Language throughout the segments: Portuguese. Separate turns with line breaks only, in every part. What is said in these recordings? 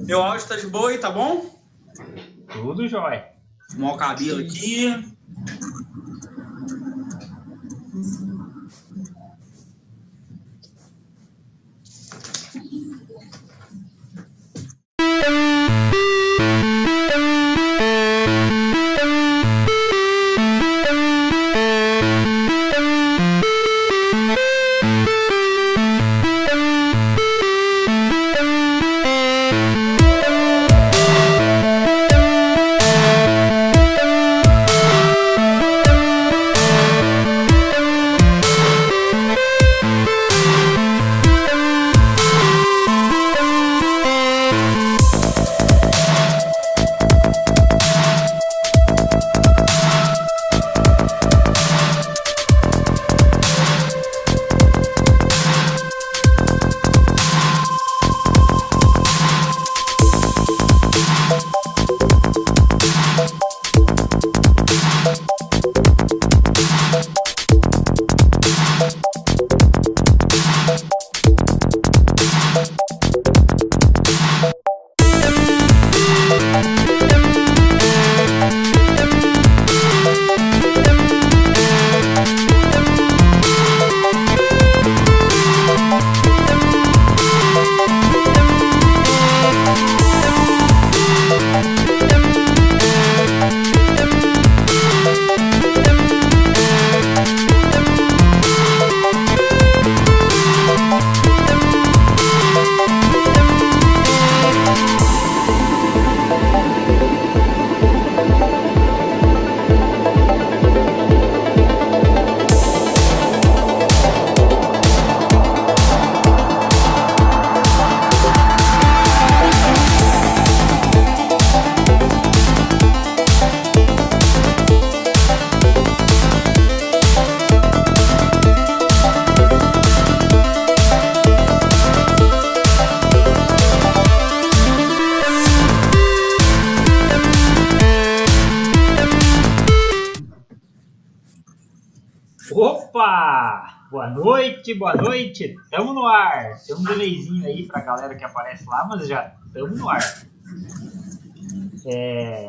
Meu áudio tá de boa aí, tá bom?
Tudo jóia.
Arrumar o cabelo aqui.
Opa! Boa noite, boa noite. Tamo no ar. Tem um delayzinho aí pra galera que aparece lá, mas já tamo no ar.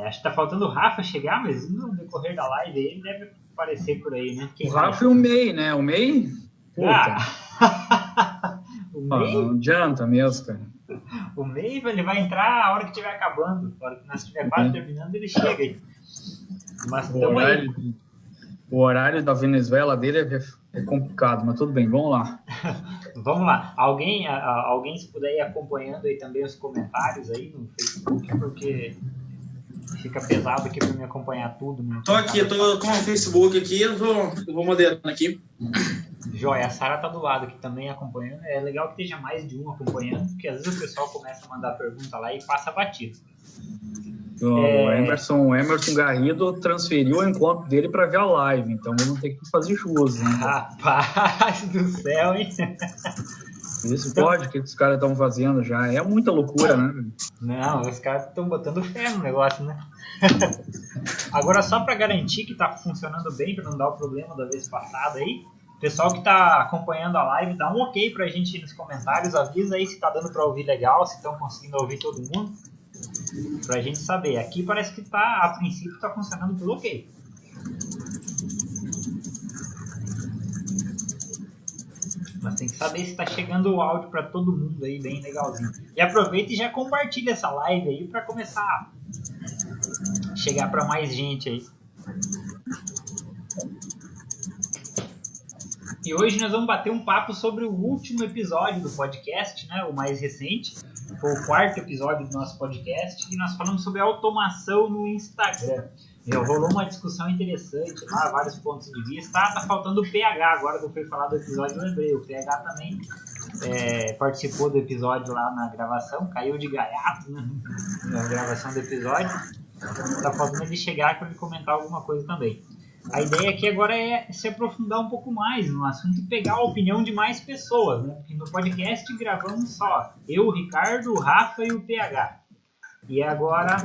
Acho que tá faltando o Rafa chegar, mas no decorrer da live ele deve aparecer por aí, né?
O Rafa e o MEI, né? O MEI? Puta.
O MEI?
Não adianta mesmo, cara.
O MEI ele vai entrar a hora que estiver acabando. A hora que nós estiver quase terminando, ele chega aí. Mas tamo aí.
O horário da Venezuela dele é complicado, mas tudo bem, vamos lá.
Vamos lá. Alguém se puder ir acompanhando aí também os comentários aí no Facebook, porque fica pesado aqui para me acompanhar tudo. Né?
Tô aqui, tô com o Facebook aqui, eu vou moderando aqui.
Joia, a Sara tá do lado aqui também acompanhando. É legal que esteja mais de um acompanhando, porque às vezes o pessoal começa a mandar pergunta lá e passa batido.
O Emerson Garrido transferiu o encontro dele para ver a live, então vamos ter que fazer jus, né?
Rapaz do céu, hein?
Isso pode, o que os caras estão fazendo já? É muita loucura, né?
Não, os caras estão botando fé no negócio, né? Agora, só para garantir que tá funcionando bem, para não dar o problema da vez passada aí, pessoal que tá acompanhando a live, dá um ok pra gente nos comentários, avisa aí se tá dando para ouvir legal, se estão conseguindo ouvir todo mundo. Pra gente saber. Aqui parece que tá, a princípio tá funcionando tudo ok. Mas tem que saber se tá chegando o áudio pra todo mundo aí, bem legalzinho. E aproveita e já compartilha essa live aí pra começar a chegar pra mais gente aí. E hoje nós vamos bater um papo sobre o último episódio do podcast, né? O mais recente. Foi o 4º episódio do nosso podcast e nós falamos sobre automação no Instagram. Rolou uma discussão interessante lá, vários pontos de vista. Tá faltando o PH agora que eu fui falar do episódio, eu lembrei. O PH também participou do episódio lá na gravação, caiu de gaiato, né, na gravação do episódio. Tá faltando ele chegar para ele comentar alguma coisa também. A ideia aqui agora é se aprofundar um pouco mais no assunto e pegar a opinião de mais pessoas, né? Porque no podcast gravamos só eu, o Ricardo, o Rafa e o PH. E agora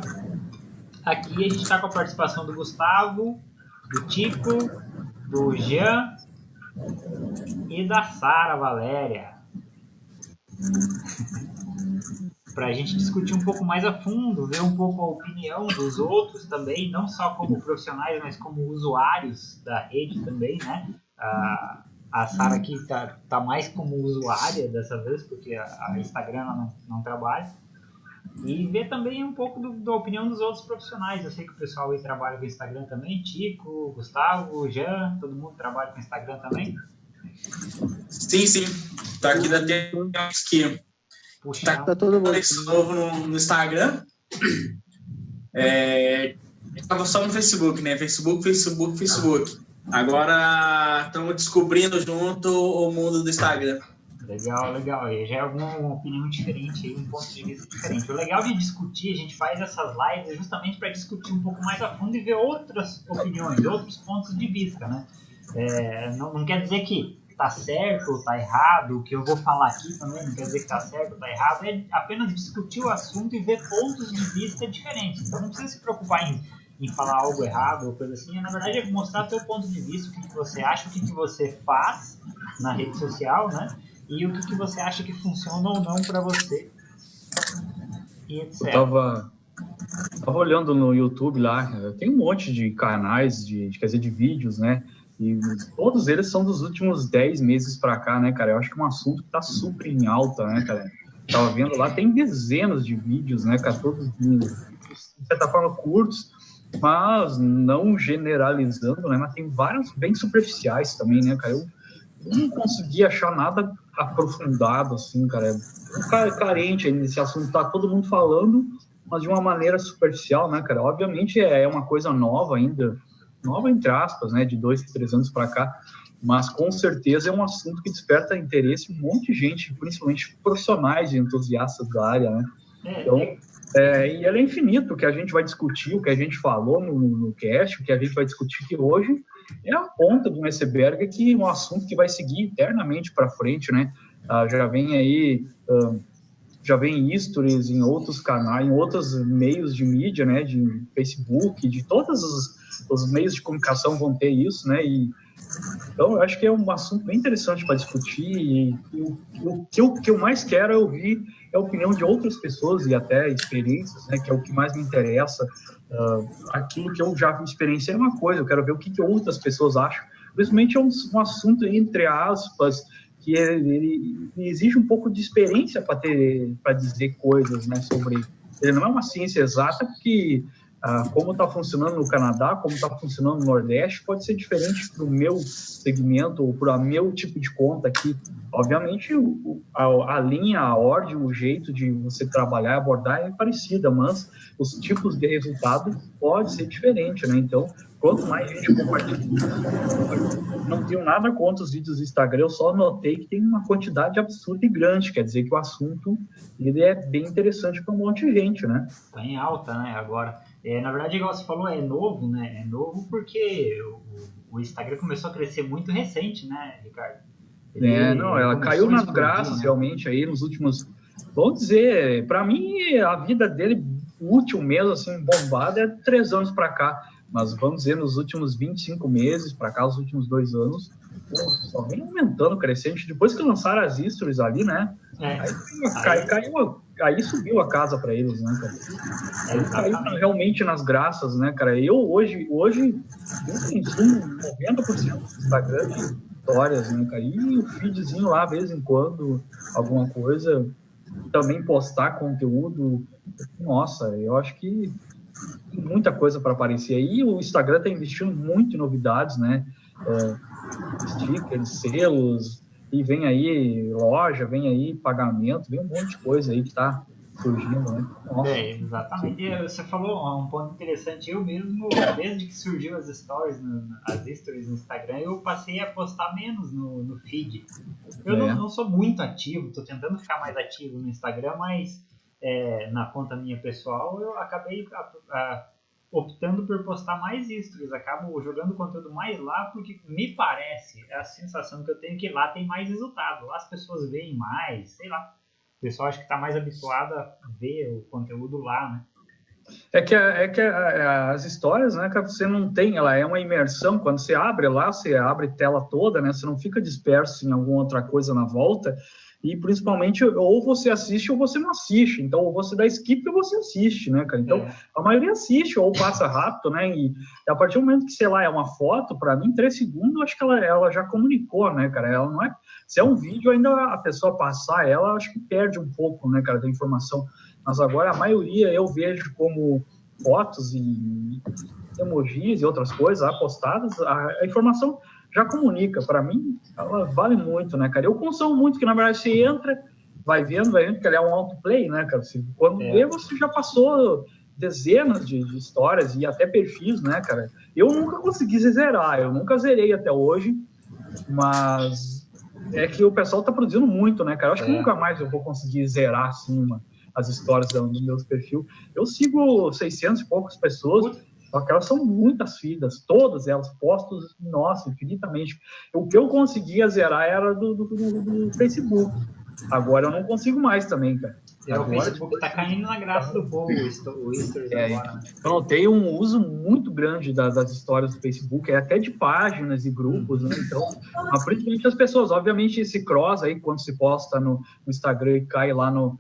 aqui a gente está com a participação do Gustavo, do Tico, do Jean e da Sara Valéria. para a gente discutir um pouco mais a fundo, ver um pouco a opinião dos outros também, não só como profissionais, mas como usuários da rede também, né? A Sara aqui tá mais como usuária dessa vez, porque a Instagram ela não trabalha. E ver também um pouco da opinião dos outros profissionais. Eu sei que o pessoal aí trabalha com Instagram também, Tico, Gustavo, Jean, todo mundo trabalha com Instagram também?
Sim. Tá aqui da tempo que tá todo mundo novo no Instagram. Tava só no Facebook, né? Facebook. Agora estamos descobrindo junto o mundo do Instagram.
Legal. E já é alguma opinião diferente, aí, um ponto de vista diferente. O legal de discutir, a gente faz essas lives justamente para discutir um pouco mais a fundo e ver outras opiniões, outros pontos de vista, né? Não quer dizer que tá certo ou tá errado, o que eu vou falar aqui também não quer dizer que tá certo ou tá errado, é apenas discutir o assunto e ver pontos de vista diferentes. Então não precisa se preocupar em falar algo errado ou coisa assim, na verdade é mostrar teu ponto de vista, o que você acha, o que você faz na rede social, né? E o que você acha que funciona ou não para você, e etc.
Eu tava olhando no YouTube lá, tem um monte de canais de vídeos, né? E todos eles são dos últimos 10 meses para cá, né, cara? Eu acho que é um assunto que tá super em alta, né, cara? Tava vendo lá, tem dezenas de vídeos, né, cara? Todos, de certa forma, curtos, mas não generalizando, né? Mas tem vários bem superficiais também, né, cara? Eu não consegui achar nada aprofundado, assim, cara. Carente aí nesse assunto, tá todo mundo falando, mas de uma maneira superficial, né, cara? Obviamente é uma coisa nova ainda, nova entre aspas, né, de 2, 3 anos para cá, mas com certeza é um assunto que desperta interesse em um monte de gente, principalmente profissionais e entusiastas da área, né? Então, e ele é infinito, o que a gente vai discutir, o que a gente falou no cast, o que a gente vai discutir aqui hoje, é a ponta do iceberg, que é um assunto que vai seguir eternamente para frente, né? Já vem aí, já vem stories em outros canais, em outros meios de mídia, né? De Facebook, de todos os meios de comunicação vão ter isso, né? Então, eu acho que é um assunto bem interessante para discutir, e o que eu mais quero é ouvir a opinião de outras pessoas e até experiências, né, que é o que mais me interessa. Aquilo que eu já experienciei é uma coisa, eu quero ver o que outras pessoas acham. Principalmente é um assunto, entre aspas, que ele exige um pouco de experiência para dizer coisas, né, sobre... Ele não é uma ciência exata, porque... como está funcionando no Canadá, como está funcionando no Nordeste, pode ser diferente para o meu segmento ou para o meu tipo de conta aqui. Obviamente, a linha, a ordem, o jeito de você trabalhar e abordar é parecida, mas os tipos de resultado pode ser diferente, né? Então, quanto mais gente compartilha, não tenho nada contra os vídeos do Instagram, eu só notei que tem uma quantidade absurda e grande, quer dizer que o assunto ele é bem interessante para um monte de gente, né?
Está em alta, né, agora. Na verdade, igual você falou, é novo, né? É novo porque o Instagram começou a crescer muito recente, né, Ricardo?
Ela caiu nas graças, né? Realmente, aí nos últimos... Vamos dizer, para mim, a vida dele útil mesmo, assim, bombada, é 3 anos para cá. Mas vamos dizer, nos últimos 25 meses para cá, os últimos 2 anos, só vem aumentando, crescente. Depois que lançaram as stories ali, né? Aí subiu a casa para eles, né, cara? Ele caiu realmente nas graças, né, cara? Eu hoje eu consumo 90% do Instagram de histórias, né, cara? E o feedzinho lá, de vez em quando, alguma coisa, também postar conteúdo. Nossa, eu acho que tem muita coisa para aparecer aí. O Instagram está investindo muito em novidades, né? Stickers, selos, e vem aí loja, vem aí pagamento, vem um monte de coisa aí que está surgindo, né? Nossa.
Exatamente. E você falou um ponto interessante. Eu mesmo, desde que surgiu as stories no Instagram, eu passei a postar menos no feed. Eu não sou muito ativo, estou tentando ficar mais ativo no Instagram, mas na conta minha pessoal eu acabei optando por postar mais stories, acabo jogando conteúdo mais lá, porque me parece, é a sensação que eu tenho, que lá tem mais resultado, lá as pessoas veem mais, sei lá, o pessoal acho que está mais habituado a ver o conteúdo lá, né?
É que as histórias, né, que você não tem, ela é uma imersão, quando você abre lá, você abre tela toda, né, você não fica disperso em alguma outra coisa na volta, E principalmente, ou você assiste ou você não assiste. Então, ou você dá skip ou você assiste, né, cara? Então, a maioria assiste ou passa rápido, né? E a partir do momento que, sei lá, é uma foto, para mim, 3 segundos, eu acho que ela já comunicou, né, cara? Ela não é... Se é um vídeo, ainda a pessoa passar ela, acho que perde um pouco, né, cara, da informação. Mas agora, a maioria eu vejo como fotos e emojis e outras coisas postadas, a informação já comunica. Para mim, ela vale muito, né, cara? Eu consumo muito, que na verdade você entra, vai vendo, que ele é um autoplay, né, cara? Quando vê, você já passou dezenas de histórias e até perfis, né, cara? Eu nunca consegui zerar, eu nunca zerei até hoje, mas é que o pessoal tá produzindo muito, né, cara? Eu acho que nunca mais eu vou conseguir zerar, assim, as histórias do meu perfil. Eu sigo 600 e poucas pessoas, só que elas são muitas filhas, todas elas postam, nossa, infinitamente. O que eu conseguia zerar era do Facebook. Agora eu não consigo mais também, cara.
O Facebook tá caindo na graça do povo, o Stories agora, né?
Eu notei um uso muito grande das histórias do Facebook, até de páginas e grupos, né? Então, principalmente as pessoas, obviamente, esse cross aí, quando se posta no Instagram e cai lá no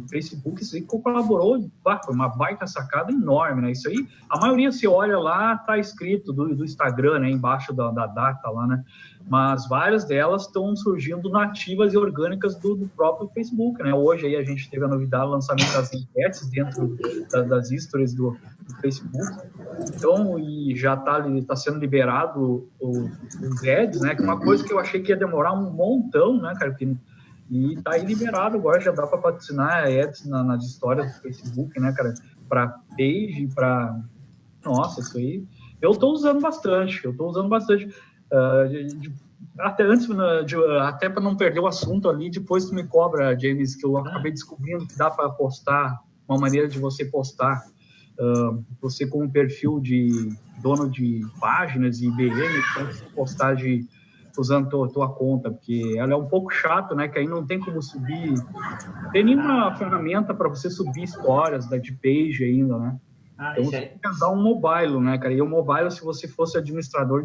Facebook, isso aí colaborou, foi uma baita sacada enorme, né? Isso aí, a maioria, se olha lá, tá escrito do Instagram, né? Embaixo da data lá, né? Mas várias delas estão surgindo nativas e orgânicas do próprio Facebook, né? Hoje aí a gente teve a novidade, o lançamento das enquetes dentro das stories do Facebook. Então, e já tá sendo liberado os ads, né? Que é uma coisa que eu achei que ia demorar um montão, né, cara? E tá aí liberado agora, já dá para patrocinar ads nas histórias do Facebook, né, cara? Para page, para... Nossa, isso aí... Eu tô usando bastante. Até antes, até para não perder o assunto ali, depois tu me cobra, James, que eu acabei descobrindo que dá para postar, uma maneira de você postar, você com um perfil de dono de páginas e IBM, pode postar usando tua conta, porque ela é um pouco chato, né, que aí não tem como subir, não tem nenhuma ferramenta para você subir histórias de page ainda, né? Então você tem que usar um mobile, né, cara? E o mobile, se você fosse administrador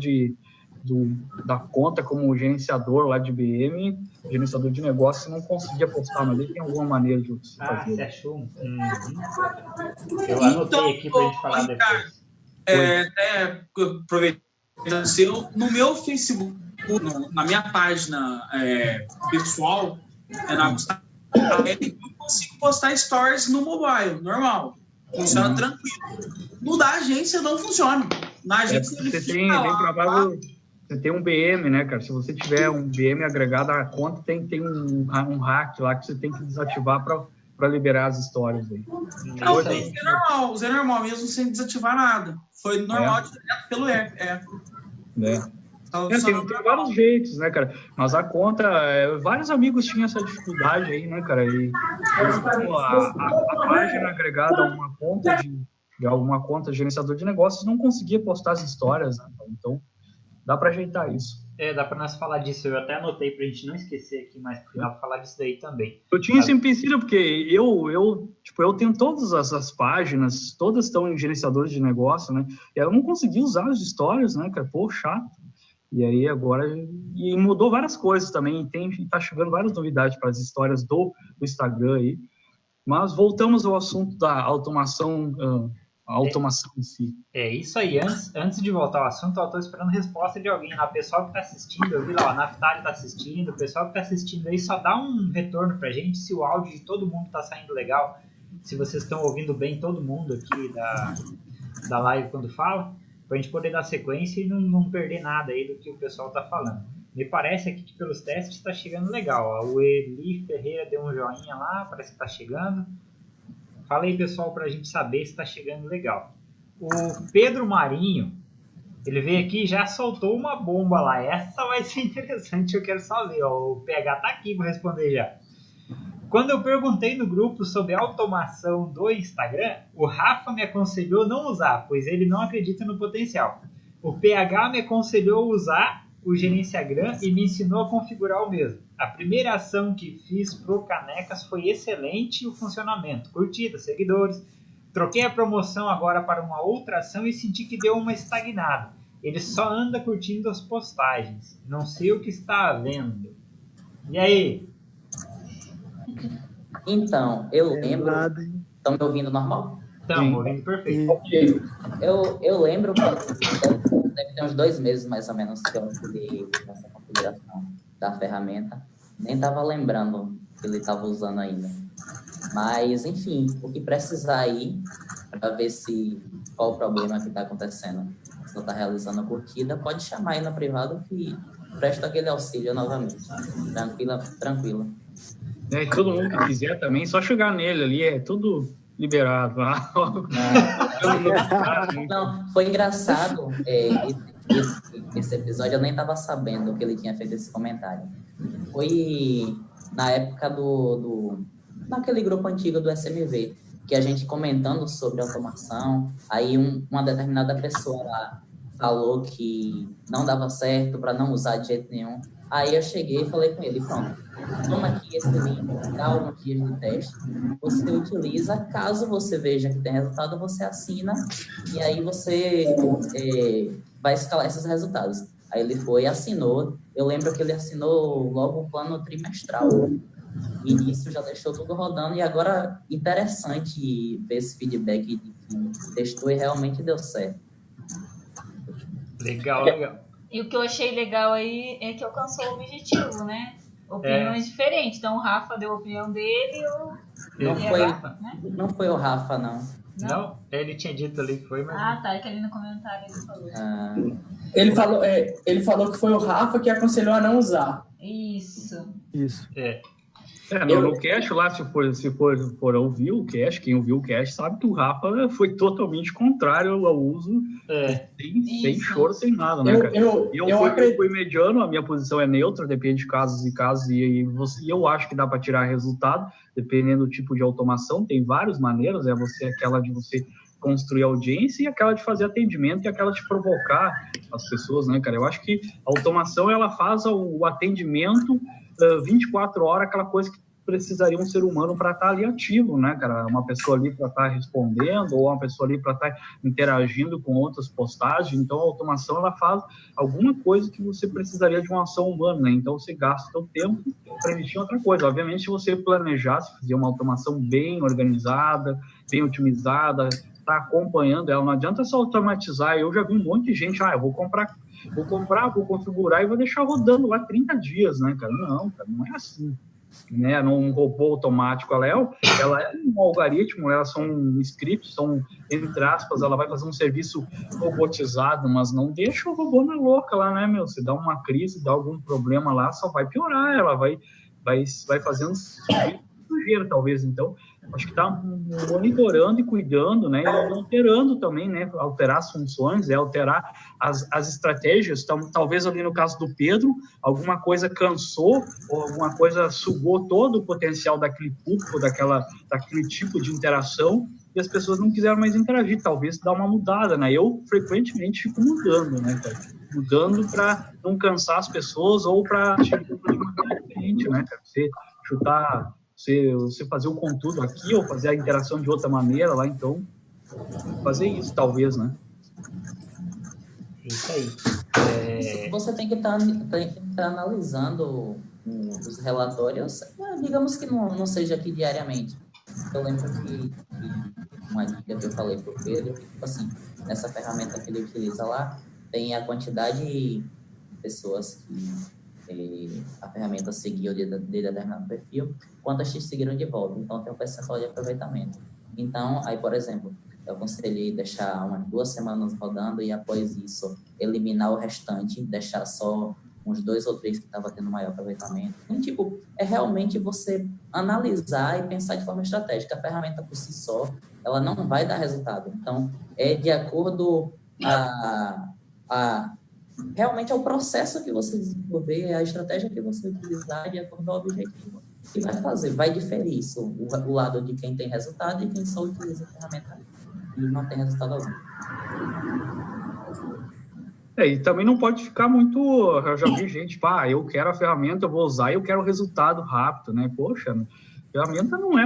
da conta como gerenciador lá de IBM, gerenciador de negócio, você não conseguia postar, mas ele tem alguma maneira de você fazer.
Você achou? Eu anotei aqui pra gente falar depois.
Até aproveitando, no meu Facebook, na minha página pessoal, eu consigo postar stories no mobile, normal. Funciona tranquilo. No da agência não funciona. Na agência você tem um BM, né, cara? Se você tiver um BM agregado à conta, tem um hack lá que você tem que desativar para liberar as histórias aí. Não, usei normal mesmo sem desativar nada. Foi normal direto pelo
tem vários jeitos, né, cara? Mas a conta, vários amigos tinham essa dificuldade aí, né, cara? E a página agregada a uma conta de alguma conta de gerenciador de negócios não conseguia postar as histórias, né? Então dá para ajeitar isso.
Dá para nós falar disso. Eu até anotei pra gente não esquecer aqui, mas no final falar disso daí também.
Eu tinha esse empecilho porque eu tenho todas as páginas, todas estão em gerenciadores de negócio, né? E eu não consegui usar as histórias, né, cara? Pô, chato. E aí agora mudou várias coisas também, tá chegando várias novidades para as histórias do Instagram aí. Mas voltamos ao assunto da automação, a automação em si.
É isso aí. Antes de voltar ao assunto, eu estou esperando resposta de alguém. O pessoal que está assistindo, eu vi lá, o Naftali está assistindo, o pessoal que está assistindo aí só dá um retorno para a gente se o áudio de todo mundo está saindo legal, se vocês estão ouvindo bem todo mundo aqui da live quando fala, para a gente poder dar sequência e não perder nada aí do que o pessoal está falando. Me parece aqui que pelos testes está chegando legal. O Eli Ferreira deu um joinha lá, parece que está chegando. Fala aí, pessoal, para a gente saber se está chegando legal. O Pedro Marinho, ele veio aqui e já soltou uma bomba lá. Essa vai ser interessante, eu quero só ver. O PH tá aqui para responder já. Quando eu perguntei no grupo sobre a automação do Instagram, o Rafa me aconselhou não usar, pois ele não acredita no potencial. O PH me aconselhou usar o Gerenciagram e me ensinou a configurar o mesmo. A primeira ação que fiz pro Canecas foi excelente o funcionamento. Curtidas, seguidores. Troquei a promoção agora para uma outra ação e senti que deu uma estagnada. Ele só anda curtindo as postagens. Não sei o que está havendo. E aí?
Então, eu lembro... Estão me ouvindo normal?
Estão ouvindo perfeito.
Eu lembro que deve ter uns 2 meses, mais ou menos, que eu fui nessa configuração da ferramenta. Nem estava lembrando que ele estava usando ainda. Mas, enfim, o que precisar aí, para ver qual o problema que está acontecendo, se você está realizando a curtida, pode chamar aí no privado que presta aquele auxílio novamente. Tranquila.
E todo mundo que quiser também, só chegar nele ali, é tudo liberado.
Não, foi engraçado esse episódio, eu nem estava sabendo que ele tinha feito esse comentário. Foi na época naquele grupo antigo do SMV, que a gente comentando sobre automação, aí uma determinada pessoa lá falou que não dava certo para não usar de jeito nenhum. Aí eu cheguei e falei com ele, pronto, toma aqui esse link, dá alguns dias de teste, você utiliza, caso você veja que tem resultado, você assina, e aí você vai escalar esses resultados. Aí ele foi e assinou, eu lembro que ele assinou logo o plano trimestral, no início já deixou tudo rodando, e agora interessante ver esse feedback de que testou e realmente deu certo.
Legal.
E o que eu achei legal aí é que alcançou o objetivo, né? Opiniões diferentes. Então o Rafa deu a opinião dele
Não foi o Rafa, não.
Não? Ele tinha dito ali que foi, mas...
tá, é que ali no comentário
Ele
ele falou.
ele falou que foi o Rafa que aconselhou a não usar.
Isso.
No cast lá, se for ouvir o cast, quem ouviu o cast sabe que o Rafa foi totalmente contrário ao uso, sem choro, sem nada, né, cara? Eu fui mediano, a minha posição é neutra, depende de casos e casos, e eu acho que dá para tirar resultado, dependendo do tipo de automação, tem várias maneiras, aquela de você construir audiência e aquela de fazer atendimento e aquela de provocar as pessoas, né, cara? Eu acho que a automação, ela faz o atendimento 24 horas, aquela coisa que precisaria um ser humano para estar ali ativo, né, cara? Uma pessoa ali para estar respondendo ou uma pessoa ali para estar interagindo com outras postagens. Então, a automação, ela faz alguma coisa que você precisaria de uma ação humana, né? Então, você gasta o seu tempo para investir em outra coisa. Obviamente, se você planejar, se fizer uma automação bem organizada, bem otimizada, tá acompanhando ela, não adianta só automatizar. Eu já vi um monte de gente, eu vou comprar, vou configurar e vou deixar rodando lá 30 dias, né, cara? Não, cara, não é assim, né? Num robô automático, ela é um algoritmo, elas são scripts, são, entre aspas, ela vai fazer um serviço robotizado, mas não deixa o robô na louca lá, né, meu? Se dá uma crise, dá algum problema lá, só vai piorar, ela vai fazendo sujeira, talvez. Então, acho que está monitorando e cuidando, né, e alterando também, né, alterar as funções, alterar as estratégias. Então, talvez ali no caso do Pedro, alguma coisa cansou, ou alguma coisa sugou todo o potencial daquele público, daquele tipo de interação, e as pessoas não quiseram mais interagir, talvez dar uma mudada, né? Eu frequentemente fico mudando, né, cara? Mudando para não cansar as pessoas ou para tirar de uma maneira diferente, né, cara? Você chutar... Você fazer o conteúdo aqui ou fazer a interação de outra maneira lá, então fazer isso, talvez, né?
Isso aí.
Você tem que estar analisando os relatórios, digamos que não seja aqui diariamente. Eu lembro que uma dica que eu falei para o Pedro, tipo assim, nessa ferramenta que ele utiliza lá, tem a quantidade de pessoas que a ferramenta seguiu de determinado perfil, quantas te seguiram de volta. Então, tem um percentual de aproveitamento. Então, aí, por exemplo, eu aconselhei deixar umas 2 semanas rodando e, após isso, eliminar o restante, deixar só uns 2 ou 3 que estavam tendo maior aproveitamento. Então, tipo, é realmente você analisar e pensar de forma estratégica. A ferramenta, por si só, ela não vai dar resultado. Então, é de acordo realmente é o processo que você desenvolver, a estratégia que você utilizar de acordo ao objetivo que vai fazer. Vai diferir isso, o lado de quem tem resultado e quem só utiliza a ferramenta e não tem resultado algum.
E também não pode ficar muito... Eu já vi gente, eu quero a ferramenta, eu vou usar e eu quero o resultado rápido, né? Poxa, a ferramenta não é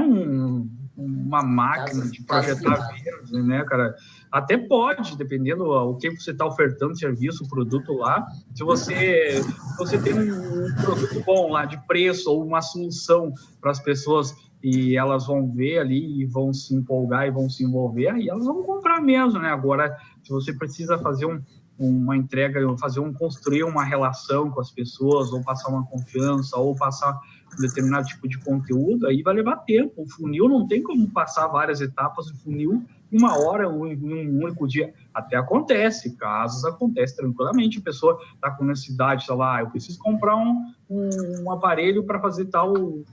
uma máquina de projetar vírus, né, cara? Até pode, dependendo o que você está ofertando, serviço, produto lá. Se você tem um produto bom lá de preço ou uma solução para as pessoas e elas vão ver ali e vão se empolgar e vão se envolver, aí elas vão comprar mesmo, né? Agora, se você precisa fazer uma entrega, construir uma relação com as pessoas, ou passar uma confiança, ou passar um determinado tipo de conteúdo, aí vai levar tempo. O funil não tem como passar várias etapas do funil em uma hora, ou em um único dia. Até acontece, casos acontecem tranquilamente. A pessoa está com necessidade, sei lá, eu preciso comprar um aparelho para fazer tal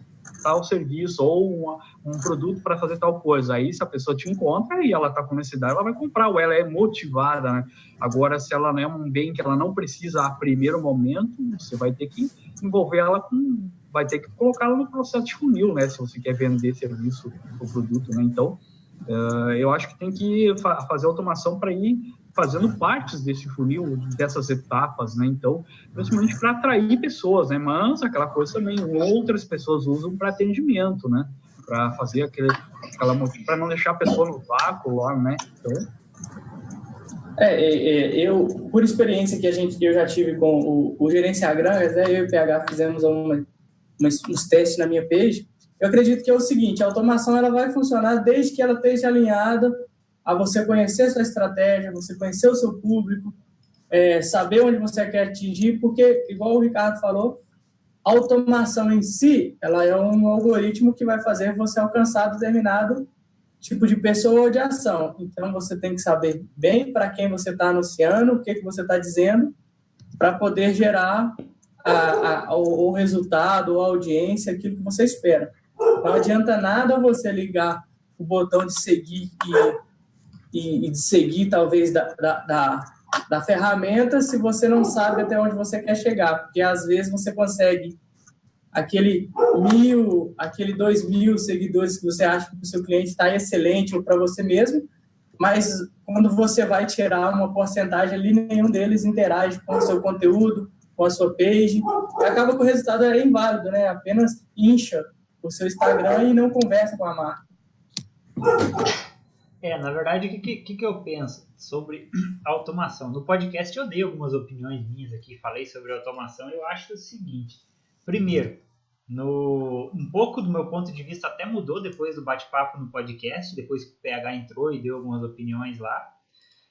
serviço, ou um produto para fazer tal coisa. Aí, se a pessoa te encontra e ela está com necessidade, ela vai comprar, ou ela é motivada, né? Agora, se ela não é um bem que ela não precisa a primeiro momento, você vai ter que envolver ela vai ter que colocar ela no processo de funil, né? Se você quer vender serviço ou produto, né? Então, eu acho que tem que fazer automação para ir fazendo partes desse funil, dessas etapas, né? Então, principalmente para atrair pessoas, né? Mas aquela coisa também outras pessoas usam para atendimento, né? Para fazer para não deixar a pessoa no vácuo lá, né? Então,
eu, por experiência que eu já tive com o gerenciar granjas, né? Eu e o PH fizemos uns testes na minha page. Eu acredito que é o seguinte: a automação ela vai funcionar desde que ela esteja alinhada a você conhecer a sua estratégia, você conhecer o seu público, saber onde você quer atingir, porque, igual o Ricardo falou, a automação em si, ela é um algoritmo que vai fazer você alcançar determinado tipo de pessoa ou de ação. Então, você tem que saber bem para quem você está anunciando, o que você está dizendo, para poder gerar o resultado, ou a audiência, aquilo que você espera. Não adianta nada você ligar o botão de seguir e de seguir, talvez, da ferramenta, se você não sabe até onde você quer chegar. Porque, às vezes, você consegue aquele 1.000, aquele 2.000 seguidores que você acha que o seu cliente está excelente, ou para você mesmo, mas quando você vai tirar uma porcentagem ali, nenhum deles interage com o seu conteúdo, com a sua page, e acaba que o resultado é inválido, né? Apenas incha o seu Instagram e não conversa com a marca.
Na verdade, o que eu penso sobre automação? No podcast eu dei algumas opiniões minhas aqui, falei sobre automação. Eu acho o seguinte: primeiro, um pouco do meu ponto de vista até mudou depois do bate-papo no podcast, depois que o PH entrou e deu algumas opiniões lá.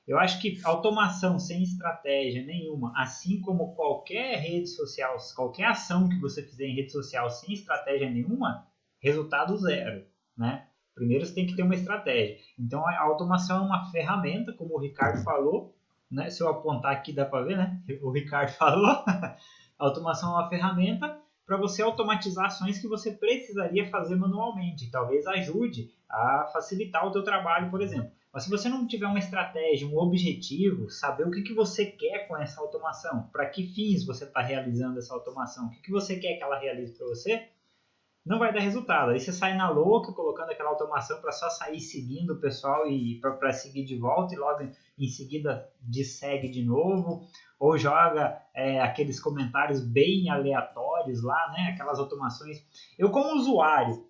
Eu acho que automação sem estratégia nenhuma, assim como qualquer rede social, qualquer ação que você fizer em rede social sem estratégia nenhuma, resultado zero, né? Primeiro você tem que ter uma estratégia. Então a automação é uma ferramenta, como o Ricardo falou, né? Se eu apontar aqui dá para ver, né? O Ricardo falou. A automação é uma ferramenta para você automatizar ações que você precisaria fazer manualmente. Talvez ajude a facilitar o teu trabalho, por exemplo. Mas se você não tiver uma estratégia, um objetivo, saber o que você quer com essa automação, para que fins você está realizando essa automação, o que você quer que ela realize para você, não vai dar resultado. Aí você sai na louca colocando aquela automação para só sair seguindo o pessoal e para seguir de volta, e logo em seguida dessegue de novo, ou joga aqueles comentários bem aleatórios lá, né? Aquelas automações. Eu, como usuário,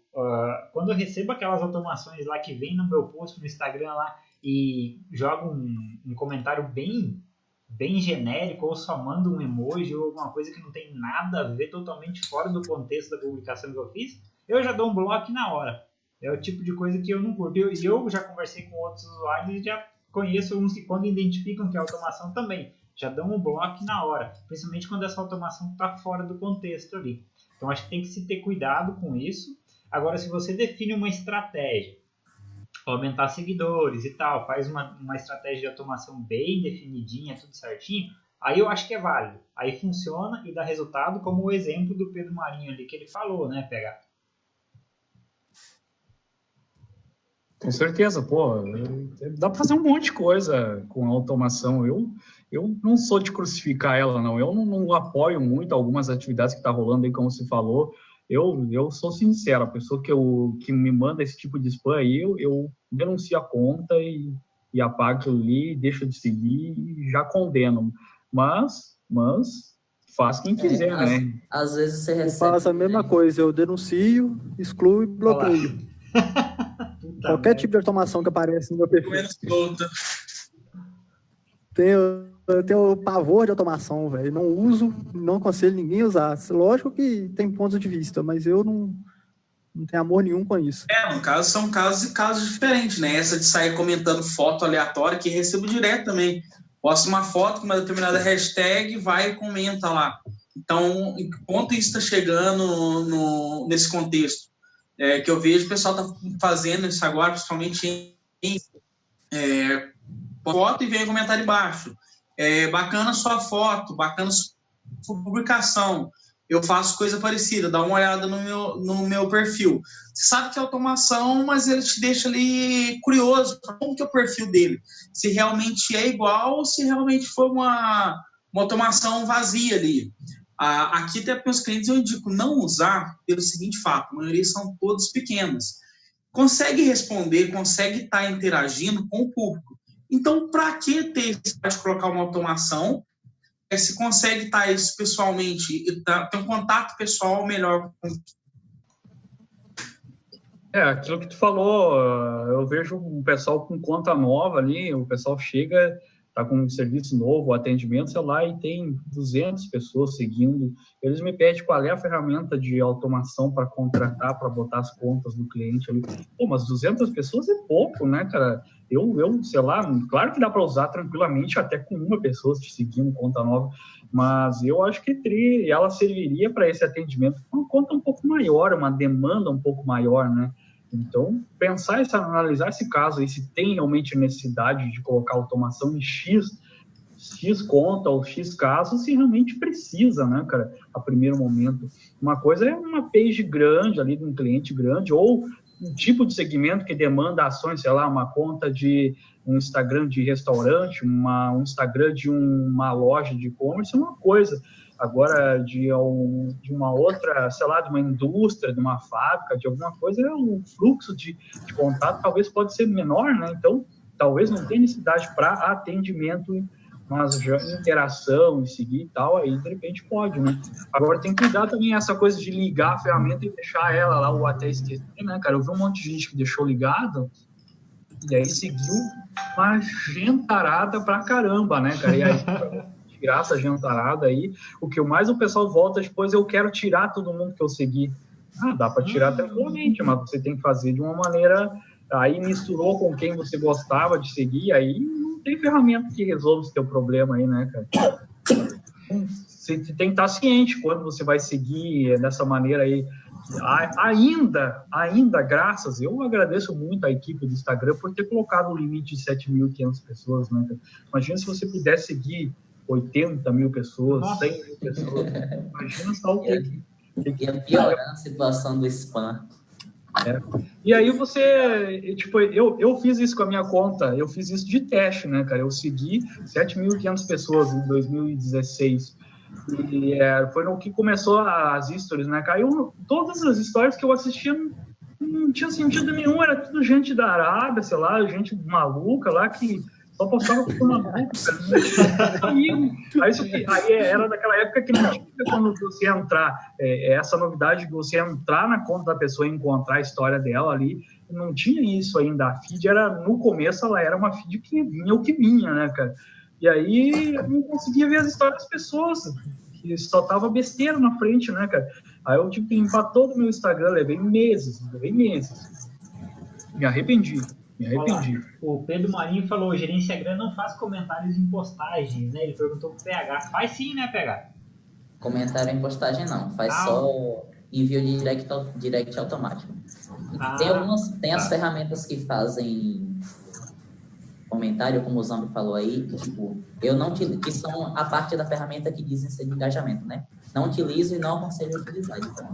quando eu recebo aquelas automações lá que vem no meu post no Instagram lá e joga um comentário bem genérico, ou só manda um emoji ou alguma coisa que não tem nada a ver, totalmente fora do contexto da publicação que eu fiz, eu já dou um bloco na hora. É o tipo de coisa que eu não curto. E eu já conversei com outros usuários e já conheço uns que, quando identificam que é automação, também já dão um bloco na hora, principalmente quando essa automação está fora do contexto ali. Então acho que tem que se ter cuidado com isso. Agora, se você define uma estratégia, aumentar seguidores e tal, faz uma estratégia de automação bem definidinha, tudo certinho, aí eu acho que é válido. Aí funciona e dá resultado, como o exemplo do Pedro Marinho ali que ele falou, né, PH?
Com certeza, pô, dá para fazer um monte de coisa com automação. Eu não sou de crucificar ela, não. Eu não apoio muito algumas atividades que tá rolando aí, como você falou. Eu sou sincero, a pessoa que me manda esse tipo de spam aí, eu denuncio a conta e apago aquilo ali, deixo de seguir e já condeno. Mas faz quem quiser, né?
Às vezes você recebe...
Eu faço a mesma coisa, eu denuncio, excluo e bloqueio. Qualquer tipo de automação que aparece no meu perfil. Eu tenho pavor de automação, velho. Não uso, não aconselho ninguém a usar. Lógico que tem pontos de vista, mas eu Não tem amor nenhum com isso.
No caso, são casos e casos diferentes, né? Essa de sair comentando foto aleatória, que recebo direto também. Posta uma foto com uma determinada hashtag, vai e comenta lá. Então, em que ponto isso está chegando nesse contexto? Que eu vejo o pessoal está fazendo isso agora, principalmente em foto e vem comentário embaixo. Bacana sua foto, bacana sua publicação. Eu faço coisa parecida, dá uma olhada no meu perfil. Você sabe que é automação, mas ele te deixa ali curioso. Como que é o perfil dele? Se realmente é igual ou se realmente foi uma automação vazia ali. Aqui até para os clientes eu indico não usar pelo seguinte fato, a maioria são todos pequenos. Consegue responder, consegue estar interagindo com o público. Então, para que ter de colocar uma automação? Se consegue estar isso pessoalmente e ter um contato pessoal melhor.
Aquilo que tu falou, eu vejo um pessoal com conta nova ali, o pessoal chega, tá com um serviço novo, atendimento, sei lá, e tem 200 pessoas seguindo. Eles me pedem qual é a ferramenta de automação para contratar, para botar as contas do cliente ali. Pô, mas 200 pessoas é pouco, né, cara? Eu, sei lá, claro que dá para usar tranquilamente até com uma pessoa te seguindo conta nova, mas eu acho que ela serviria para esse atendimento com uma conta um pouco maior, uma demanda um pouco maior, né? Então, analisar esse caso aí, se tem realmente necessidade de colocar automação em X conta ou X casos, se realmente precisa, né, cara, a primeiro momento. Uma coisa é uma page grande ali de um cliente grande, ou um tipo de segmento que demanda ações, sei lá, uma conta de um Instagram de restaurante, um Instagram de uma loja de e-commerce, é uma coisa. Agora, de uma outra, sei lá, de uma indústria, de uma fábrica, de alguma coisa, o fluxo de contato talvez pode ser menor, né? Então, talvez não tenha necessidade para atendimento, mas já interação e seguir e tal, aí de repente pode, né? Agora tem que cuidar também essa coisa de ligar a ferramenta e deixar ela lá, ou até esquecer, né, cara? Eu vi um monte de gente que deixou ligado e aí seguiu uma gentarada pra caramba, né, cara? E aí, de graça, a gentarada aí, o que mais o pessoal volta depois, eu quero tirar todo mundo que eu segui. Dá pra tirar tranquilamente, mas você tem que fazer de uma maneira, aí misturou com quem você gostava de seguir, aí tem ferramenta que resolve esse teu problema aí, né, cara? Você tem que estar ciente quando você vai seguir dessa maneira aí. Ainda, graças, eu agradeço muito a equipe do Instagram por ter colocado o limite de 7.500 pessoas, né, cara? Imagina se você pudesse seguir 80 mil pessoas, 100 mil pessoas. Imagina só o que...
Ia piorar a situação do spam.
E aí você, tipo, eu fiz isso com a minha conta, eu fiz isso de teste, né, cara? Eu segui 7.500 pessoas em 2016. E foi no que começou as stories, né, cara? Todas as stories que eu assistia não tinha sentido nenhum, era tudo gente da Arábia, sei lá, gente maluca lá que só postava por maluca, cara. Aí era daquela época que não tinha quando você entrar, essa novidade de você entrar na conta da pessoa e encontrar a história dela ali, não tinha isso ainda. A feed no começo, ela era uma feed que vinha o que vinha, né, cara? E aí eu não conseguia ver as histórias das pessoas, que só tava besteira na frente, né, cara? Aí eu tive que limpar todo o meu Instagram, levei meses. Me arrependi.
Olá, o Pedro Marinho falou, o Gerência Grande não faz comentários em postagens, né? Ele perguntou pro PH. Faz sim, né, PH?
Comentário em postagem não, faz só envio de direct automático. Tem as ferramentas que fazem comentário, como o Zambi falou aí, tipo, que são a parte da ferramenta que dizem ser de engajamento, né? Não utilizo e não aconselho utilizar. Então,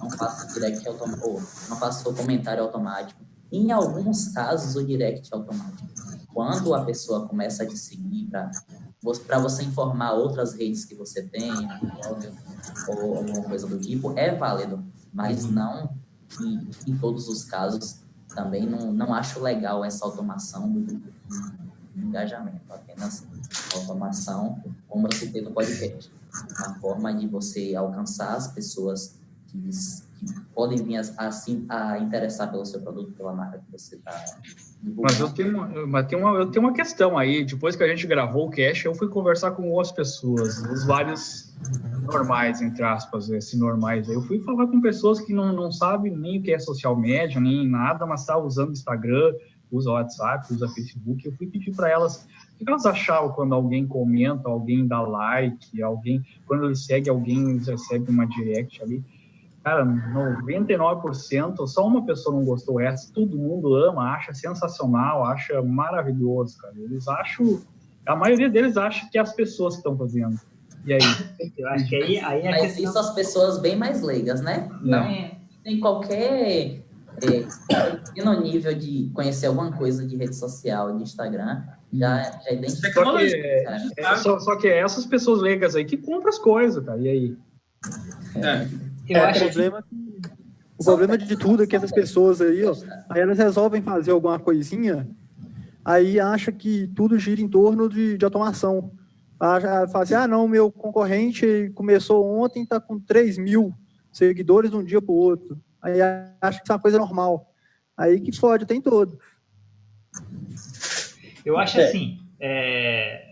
não faço direct automático, não faço comentário automático. Em alguns casos, o direct automático. Quando a pessoa começa a te seguir para você informar outras redes que você tem, ou alguma coisa do tipo, é válido, mas não em todos os casos. Também não acho legal essa automação do engajamento, apenas automação, como eu citei no podcast, uma forma de você alcançar as pessoas podem vir a interessar pelo seu produto, pela marca que você está divulgando.
Mas eu tenho uma questão aí. Depois que a gente gravou o cast, eu fui conversar com outras pessoas, usuários normais, entre aspas, normais. Eu fui falar com pessoas que não sabem nem o que é social media, nem nada, mas tá usando Instagram, usa WhatsApp, usa Facebook. Eu fui pedir para elas o que elas achavam quando alguém comenta, alguém dá like, quando ele segue alguém, eles recebem uma direct ali. Cara, 99%, só uma pessoa não gostou essa, todo mundo ama, acha sensacional, acha maravilhoso, cara. A maioria deles acha que é as pessoas que estão fazendo. E aí?
Eu acho que aí é
mas questão... isso as pessoas bem mais leigas, né? Não tem qualquer pequeno nível de conhecer alguma coisa de rede social, de Instagram, já identifica.
Só que é essas pessoas leigas aí que compram as coisas, cara. E aí?
O problema de tudo é que essas pessoas aí, aí elas resolvem fazer alguma coisinha, aí acha que tudo gira em torno de automação. Fala assim, não, meu concorrente começou ontem, tá com 3 mil seguidores de um dia para o outro. Aí acha que isso é uma coisa normal. Aí que fode, tem todo.
Eu acho assim,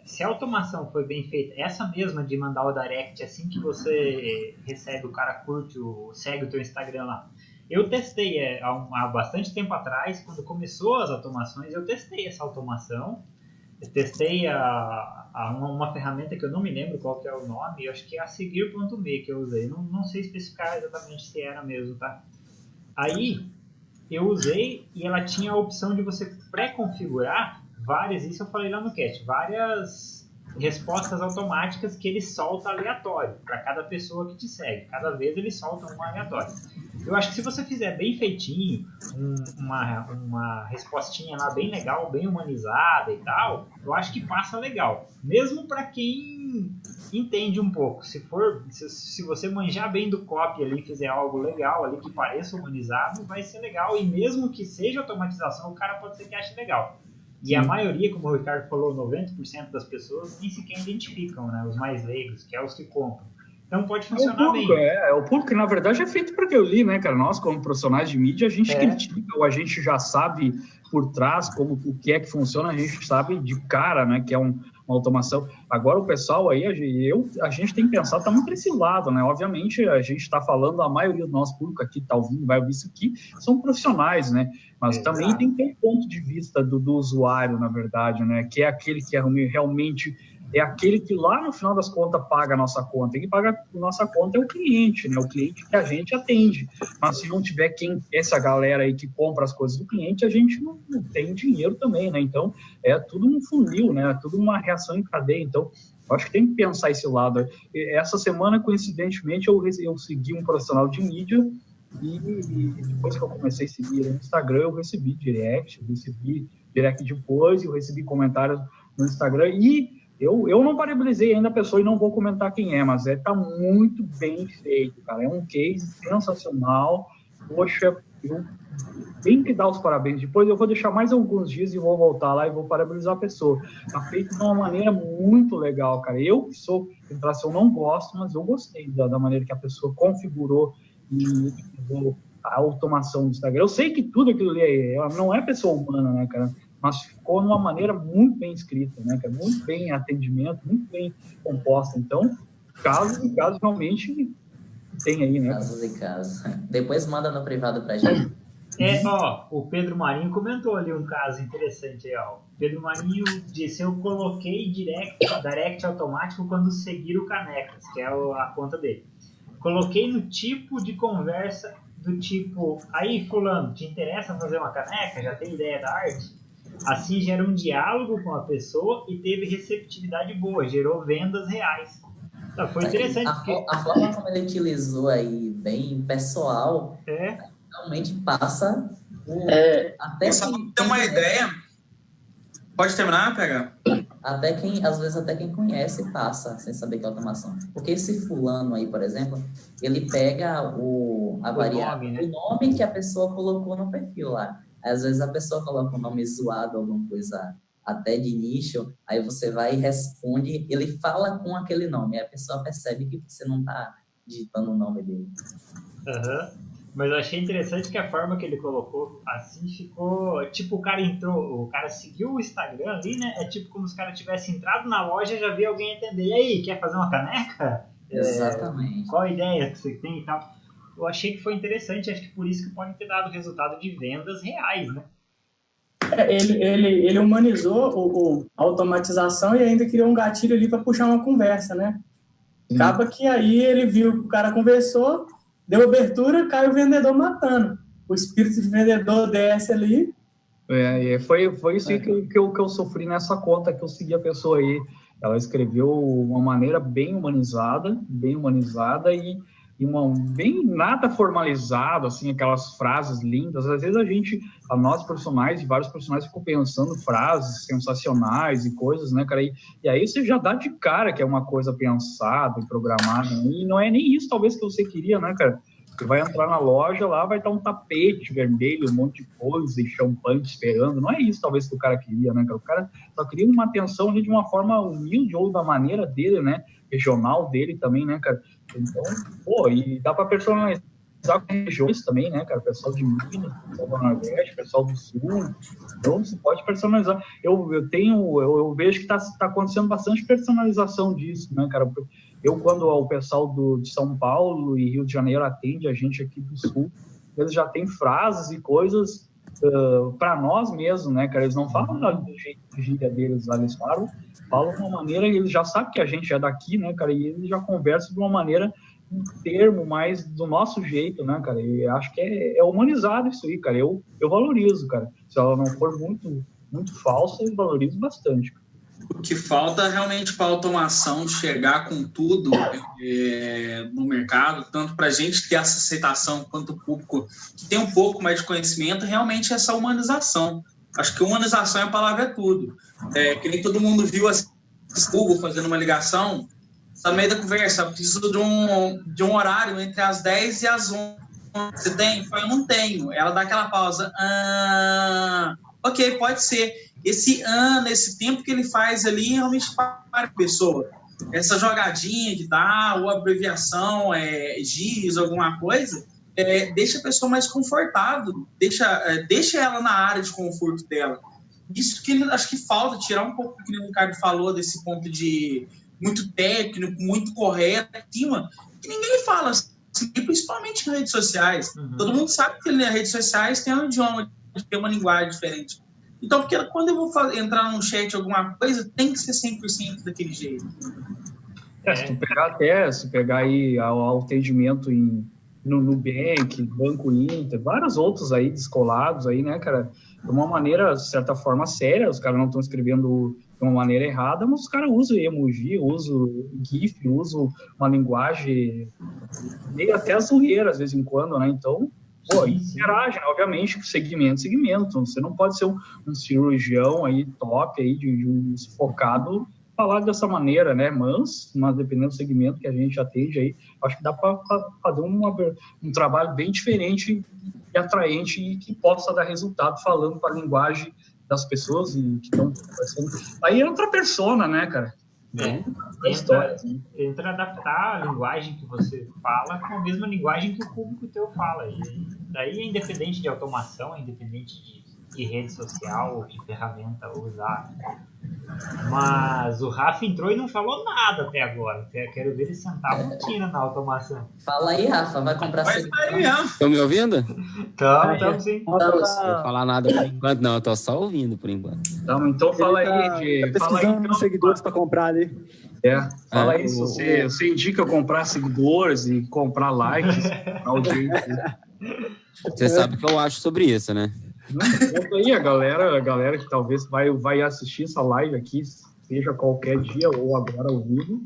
se a automação foi bem feita, essa mesma de mandar o direct assim que você recebe, o cara curte, segue o teu Instagram lá. Eu testei há bastante tempo atrás, quando começou as automações, eu testei essa automação. Eu testei uma ferramenta que eu não me lembro qual que é o nome, eu acho que é a Seguir.me que eu usei. Não sei especificar exatamente se era mesmo, tá? Aí eu usei e ela tinha a opção de você pré-configurar isso eu falei lá no cast, várias respostas automáticas que ele solta aleatório para cada pessoa que te segue. Cada vez ele solta um aleatório. Eu acho que se você fizer bem feitinho, uma respostinha lá bem legal, bem humanizada e tal, eu acho que passa legal. Mesmo para quem entende um pouco. Se você manjar bem do copy ali, fizer algo legal ali que pareça humanizado, vai ser legal. E mesmo que seja automatização, o cara pode ser que ache legal. E a maioria, como o Ricardo falou, 90% das pessoas nem sequer identificam, né? Os mais leigos, que é os que compram. Então pode funcionar bem.
O público, na verdade, é feito para que eu li, né, cara? Nós, como profissionais de mídia, a gente critica, ou a gente já sabe por trás o que é que funciona, a gente sabe de cara, né, que é uma automação. Agora, o pessoal aí, a gente tem que pensar, tá muito desse lado, né? Obviamente, a gente está falando, a maioria do nosso público aqui tá ouvindo, vai ouvir isso aqui, são profissionais, né? Mas também tem que ter um ponto de vista do usuário, na verdade, né? Que é aquele que realmente é aquele que lá no final das contas paga a nossa conta. Quem paga a nossa conta é o cliente, né? O cliente que a gente atende. Mas se não tiver essa galera aí que compra as coisas do cliente, a gente não tem dinheiro também, né? Então, é tudo um funil, né? É tudo uma reação em cadeia. Então, eu acho que tem que pensar esse lado. Essa semana, coincidentemente, eu segui um profissional de mídia e depois que eu comecei a seguir no Instagram, eu recebi direct depois, eu recebi comentários no Instagram e eu não parabenizei ainda a pessoa e não vou comentar quem é, mas tá muito bem feito, cara. É um case sensacional. Poxa, eu tenho que dar os parabéns. Depois eu vou deixar mais alguns dias e vou voltar lá e vou parabenizar a pessoa. Tá feito de uma maneira muito legal, cara. Eu não gosto, mas eu gostei da maneira que a pessoa configurou e a automação do Instagram. Eu sei que tudo aquilo ali não é pessoa humana, né, cara? Mas ficou de uma maneira muito bem escrita, né, cara? Muito bem atendimento, muito bem composta. Então, casos e casos realmente tem aí, né?
Casos e casos. Depois manda no privado pra gente.
O Pedro Marinho comentou ali um caso interessante aí, ó. O Pedro Marinho disse: eu coloquei direct automático quando seguir o Canecas, que é a conta dele. Coloquei no tipo de conversa do tipo: aí, fulano, te interessa fazer uma caneca? Já tem ideia da arte? Assim gera um diálogo com a pessoa e teve receptividade boa, gerou vendas reais. Então, foi interessante.
A forma como ele utilizou aí, bem pessoal, realmente passa
até só para ter uma ideia. Pode terminar, PH?
Às vezes até quem conhece passa sem saber que é automação. Porque esse fulano aí, por exemplo, ele pega a variável, o nome que a pessoa colocou no perfil lá. Às vezes a pessoa coloca um nome zoado, alguma coisa até de nicho, aí você vai e responde, ele fala com aquele nome, aí a pessoa percebe que você não está digitando o nome dele.
Mas eu achei interessante que a forma que ele colocou, assim, ficou... Tipo, o cara seguiu o Instagram ali, né? É tipo como se o cara tivesse entrado na loja e já viu alguém atender. E aí, quer fazer uma caneca?
Exatamente.
Qual a ideia que você tem e tal? Eu achei que foi interessante, acho que por isso que pode ter dado resultado de vendas reais, né?
Ele humanizou a automatização e ainda criou um gatilho ali para puxar uma conversa, né? Acaba que aí ele viu que o cara conversou, deu abertura, cai o vendedor matando. O espírito de vendedor desce ali.
Foi isso que eu sofri nessa conta que eu segui a pessoa aí. Ela escreveu uma maneira bem humanizada e bem nada formalizado, assim, aquelas frases lindas. Às vezes nós profissionais e vários profissionais ficam pensando frases sensacionais e coisas, né, cara? E aí você já dá de cara que é uma coisa pensada e programada, e não é nem isso, talvez, que você queria, né, cara? Você vai entrar na loja, lá vai estar um tapete vermelho, um monte de coisa e champanhe esperando. Não é isso, talvez, que o cara queria, né, cara? O cara só queria uma atenção ali de uma forma humilde ou da maneira dele, né? Regional dele também, né, cara? Então, e dá para personalizar com regiões também, né, cara? Pessoal de Minas, pessoal do Nordeste, pessoal do Sul. Então, você pode personalizar. Eu vejo que está acontecendo bastante personalização disso, né, cara? Quando o pessoal de São Paulo e Rio de Janeiro atende a gente aqui do Sul, eles já têm frases e coisas para nós mesmos, né, cara? Eles não falam do jeito de gíria deles lá, eles falam de uma maneira, eles já sabem que a gente é daqui, né, cara? E eles já conversam de uma maneira, um termo mais do nosso jeito, né, cara? E acho que é humanizado isso aí, cara. Eu valorizo, cara. Se ela não for muito, muito falsa, eu valorizo bastante.
O que falta realmente para a automação chegar com tudo no mercado, tanto para a gente ter essa aceitação quanto o público que tem um pouco mais de conhecimento, realmente essa humanização. Acho que humanização é tudo. Que nem todo mundo viu assim, Google fazendo uma ligação, no meio da conversa, eu preciso de um horário entre as 10 e as 11. Você tem? Eu não tenho. Ela dá aquela pausa. Ok, pode ser. Esse tempo que ele faz ali, realmente para a pessoa. Essa jogadinha que dá, ou abreviação, GIS, alguma coisa, deixa a pessoa mais confortável, deixa ela na área de conforto dela. Isso que acho que falta, tirar um pouco do que o Ricardo falou, desse ponto de muito técnico, muito correto, que ninguém fala assim, principalmente nas redes sociais. Todo mundo sabe que nas redes sociais tem um idioma, tem uma linguagem diferente. Então, porque quando eu vou entrar num chat alguma coisa, tem que ser 100% daquele jeito.
Se pegar aí o atendimento no Nubank, Banco Inter, vários outros aí descolados aí, né, cara, de uma maneira, de certa forma, séria, os caras não estão escrevendo de uma maneira errada, mas os caras usam emoji, usam GIF, usam uma linguagem meio até zoeira, às vezes em quando, né, então, interage, né? Obviamente, segmento, você não pode ser um cirurgião aí top, aí, de um focado, falar dessa maneira, né, mas dependendo do segmento que a gente atende aí, acho que dá para fazer um trabalho bem diferente e atraente e que possa dar resultado falando para a linguagem das pessoas e que estão conversando. Aí é outra persona, né, cara?
Entra adaptar a linguagem que você fala com a mesma linguagem que o público teu fala. E daí é independente de automação, é independente de rede social, de ferramenta usar. Mas o Rafa entrou e não falou nada até agora. Quero ver ele sentar botina na automação.
Fala aí, Rafa, vai comprar seguidor?
Estão me ouvindo?
Estamos sim.
Não vou falar nada por enquanto, não. Eu tô só ouvindo por enquanto.
Então fala aí,
tá pesquisando seguidores para comprar ali.
Fala aí, se você indica comprar seguidores e comprar likes, audiência.
Você sabe o que eu acho sobre isso, né?
Conta aí a galera que talvez vai assistir essa live aqui, seja qualquer dia ou agora ao vivo,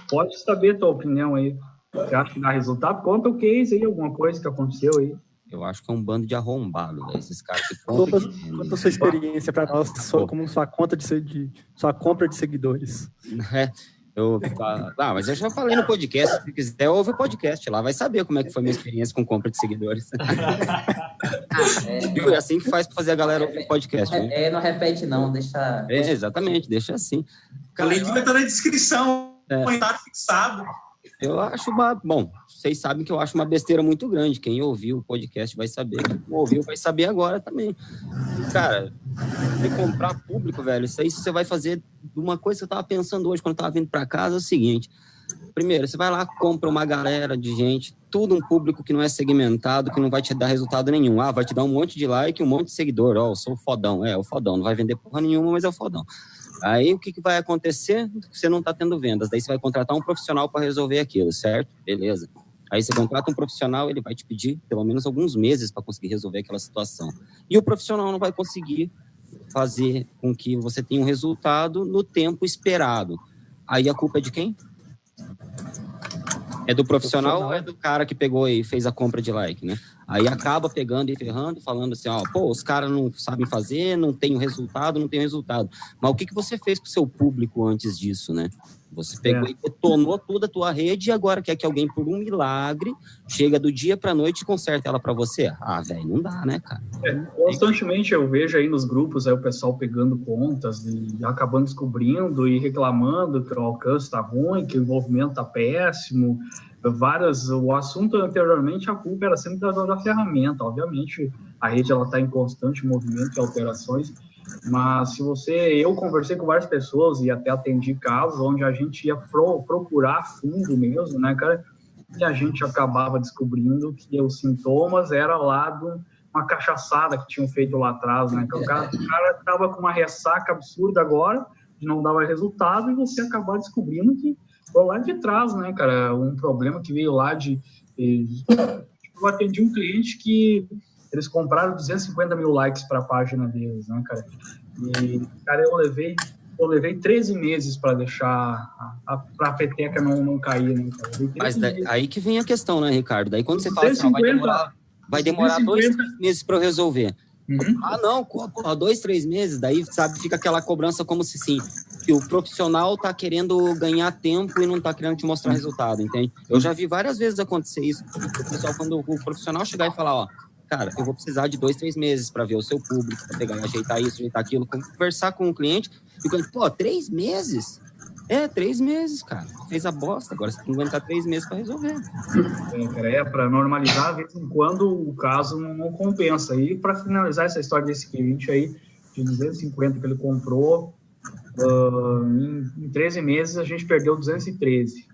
pode saber a tua opinião aí. Você acha que dá resultado? Conta o case aí, alguma coisa que aconteceu aí.
Eu acho que é um bando de arrombado, né? Esses caras que
compram. Conta a sua experiência para nós, como sua compra de seguidores.
Mas eu já falei no podcast, se quiser ouve o podcast, lá vai saber como é que foi a minha experiência com compra de seguidores. É assim que faz para fazer a galera ouvir o podcast.
Não repete não, deixa...
Exatamente, deixa assim.
O link vai estar na descrição, comentário fixado.
Eu acho bom, vocês sabem que eu acho uma besteira muito grande. Quem ouviu o podcast vai saber. Quem não ouviu vai saber agora também. Cara, de comprar público, velho, isso aí você vai fazer uma coisa que eu tava pensando hoje quando eu tava vindo pra casa, é o seguinte. Primeiro, você vai lá, compra uma galera de gente, tudo um público que não é segmentado, que não vai te dar resultado nenhum. Ah, vai te dar um monte de like, um monte de seguidor. Ó, eu sou o fodão. É o fodão. Não vai vender porra nenhuma, mas é o fodão. Aí, o que vai acontecer? Você não tá tendo vendas. Daí você vai contratar um profissional para resolver aquilo, certo? Beleza. Aí você contrata um profissional, ele vai te pedir pelo menos alguns meses para conseguir resolver aquela situação. E o profissional não vai conseguir fazer com que você tenha um resultado no tempo esperado. Aí a culpa é de quem? É do profissional ou é do cara que pegou e fez a compra de like, né? Aí acaba pegando e ferrando, falando assim, ó, pô, os caras não sabem fazer, não tem o resultado. Mas o que você fez com o seu público antes disso, né? Você pegou e detonou toda a tua rede e agora quer que alguém, por um milagre, chega do dia pra noite e conserta ela pra você? Ah, velho, não dá, né, cara?
Constantemente eu vejo aí nos grupos aí o pessoal pegando contas e acabando descobrindo e reclamando que o alcance tá ruim, que o envolvimento tá péssimo. O assunto anteriormente, a culpa era sempre da ferramenta. Obviamente, a rede ela tá em constante movimento e alterações, mas eu conversei com várias pessoas e até atendi casos onde a gente ia procurar fundo mesmo, né, cara, e a gente acabava descobrindo que os sintomas eram lá de uma cachaçada que tinham feito lá atrás, né, que o cara tava com uma ressaca absurda agora, que não dava resultado, e você acabava descobrindo que foi lá de trás, né, cara, um problema que veio lá eu atendi um cliente que eles compraram 250 mil likes para a página deles, né, cara? E, cara, eu levei 13 meses para deixar a peteca não cair, né, cara?
Mas aí que vem a questão, né, Ricardo? Daí quando você fala assim, vai demorar 2, 3 meses para eu resolver. Uhum. Ah, não, porra, 2, 3 meses, daí, sabe, fica aquela cobrança como se, sim, que o profissional tá querendo ganhar tempo e não tá querendo te mostrar resultado, entende? Eu já vi várias vezes acontecer isso. O pessoal, quando o profissional chegar e falar, ó, cara, eu vou precisar de 2, 3 meses para ver o seu público, para pegar, ajeitar isso, ajeitar aquilo, conversar com o cliente, e o cliente, pô, 3 meses? 3 meses, cara. Fez a bosta, agora você tem que aguentar 3 meses para resolver.
Cara, para normalizar, de vez em quando o caso não compensa. E para finalizar essa história desse cliente aí, de 250 que ele comprou, em 13 meses a gente perdeu 213.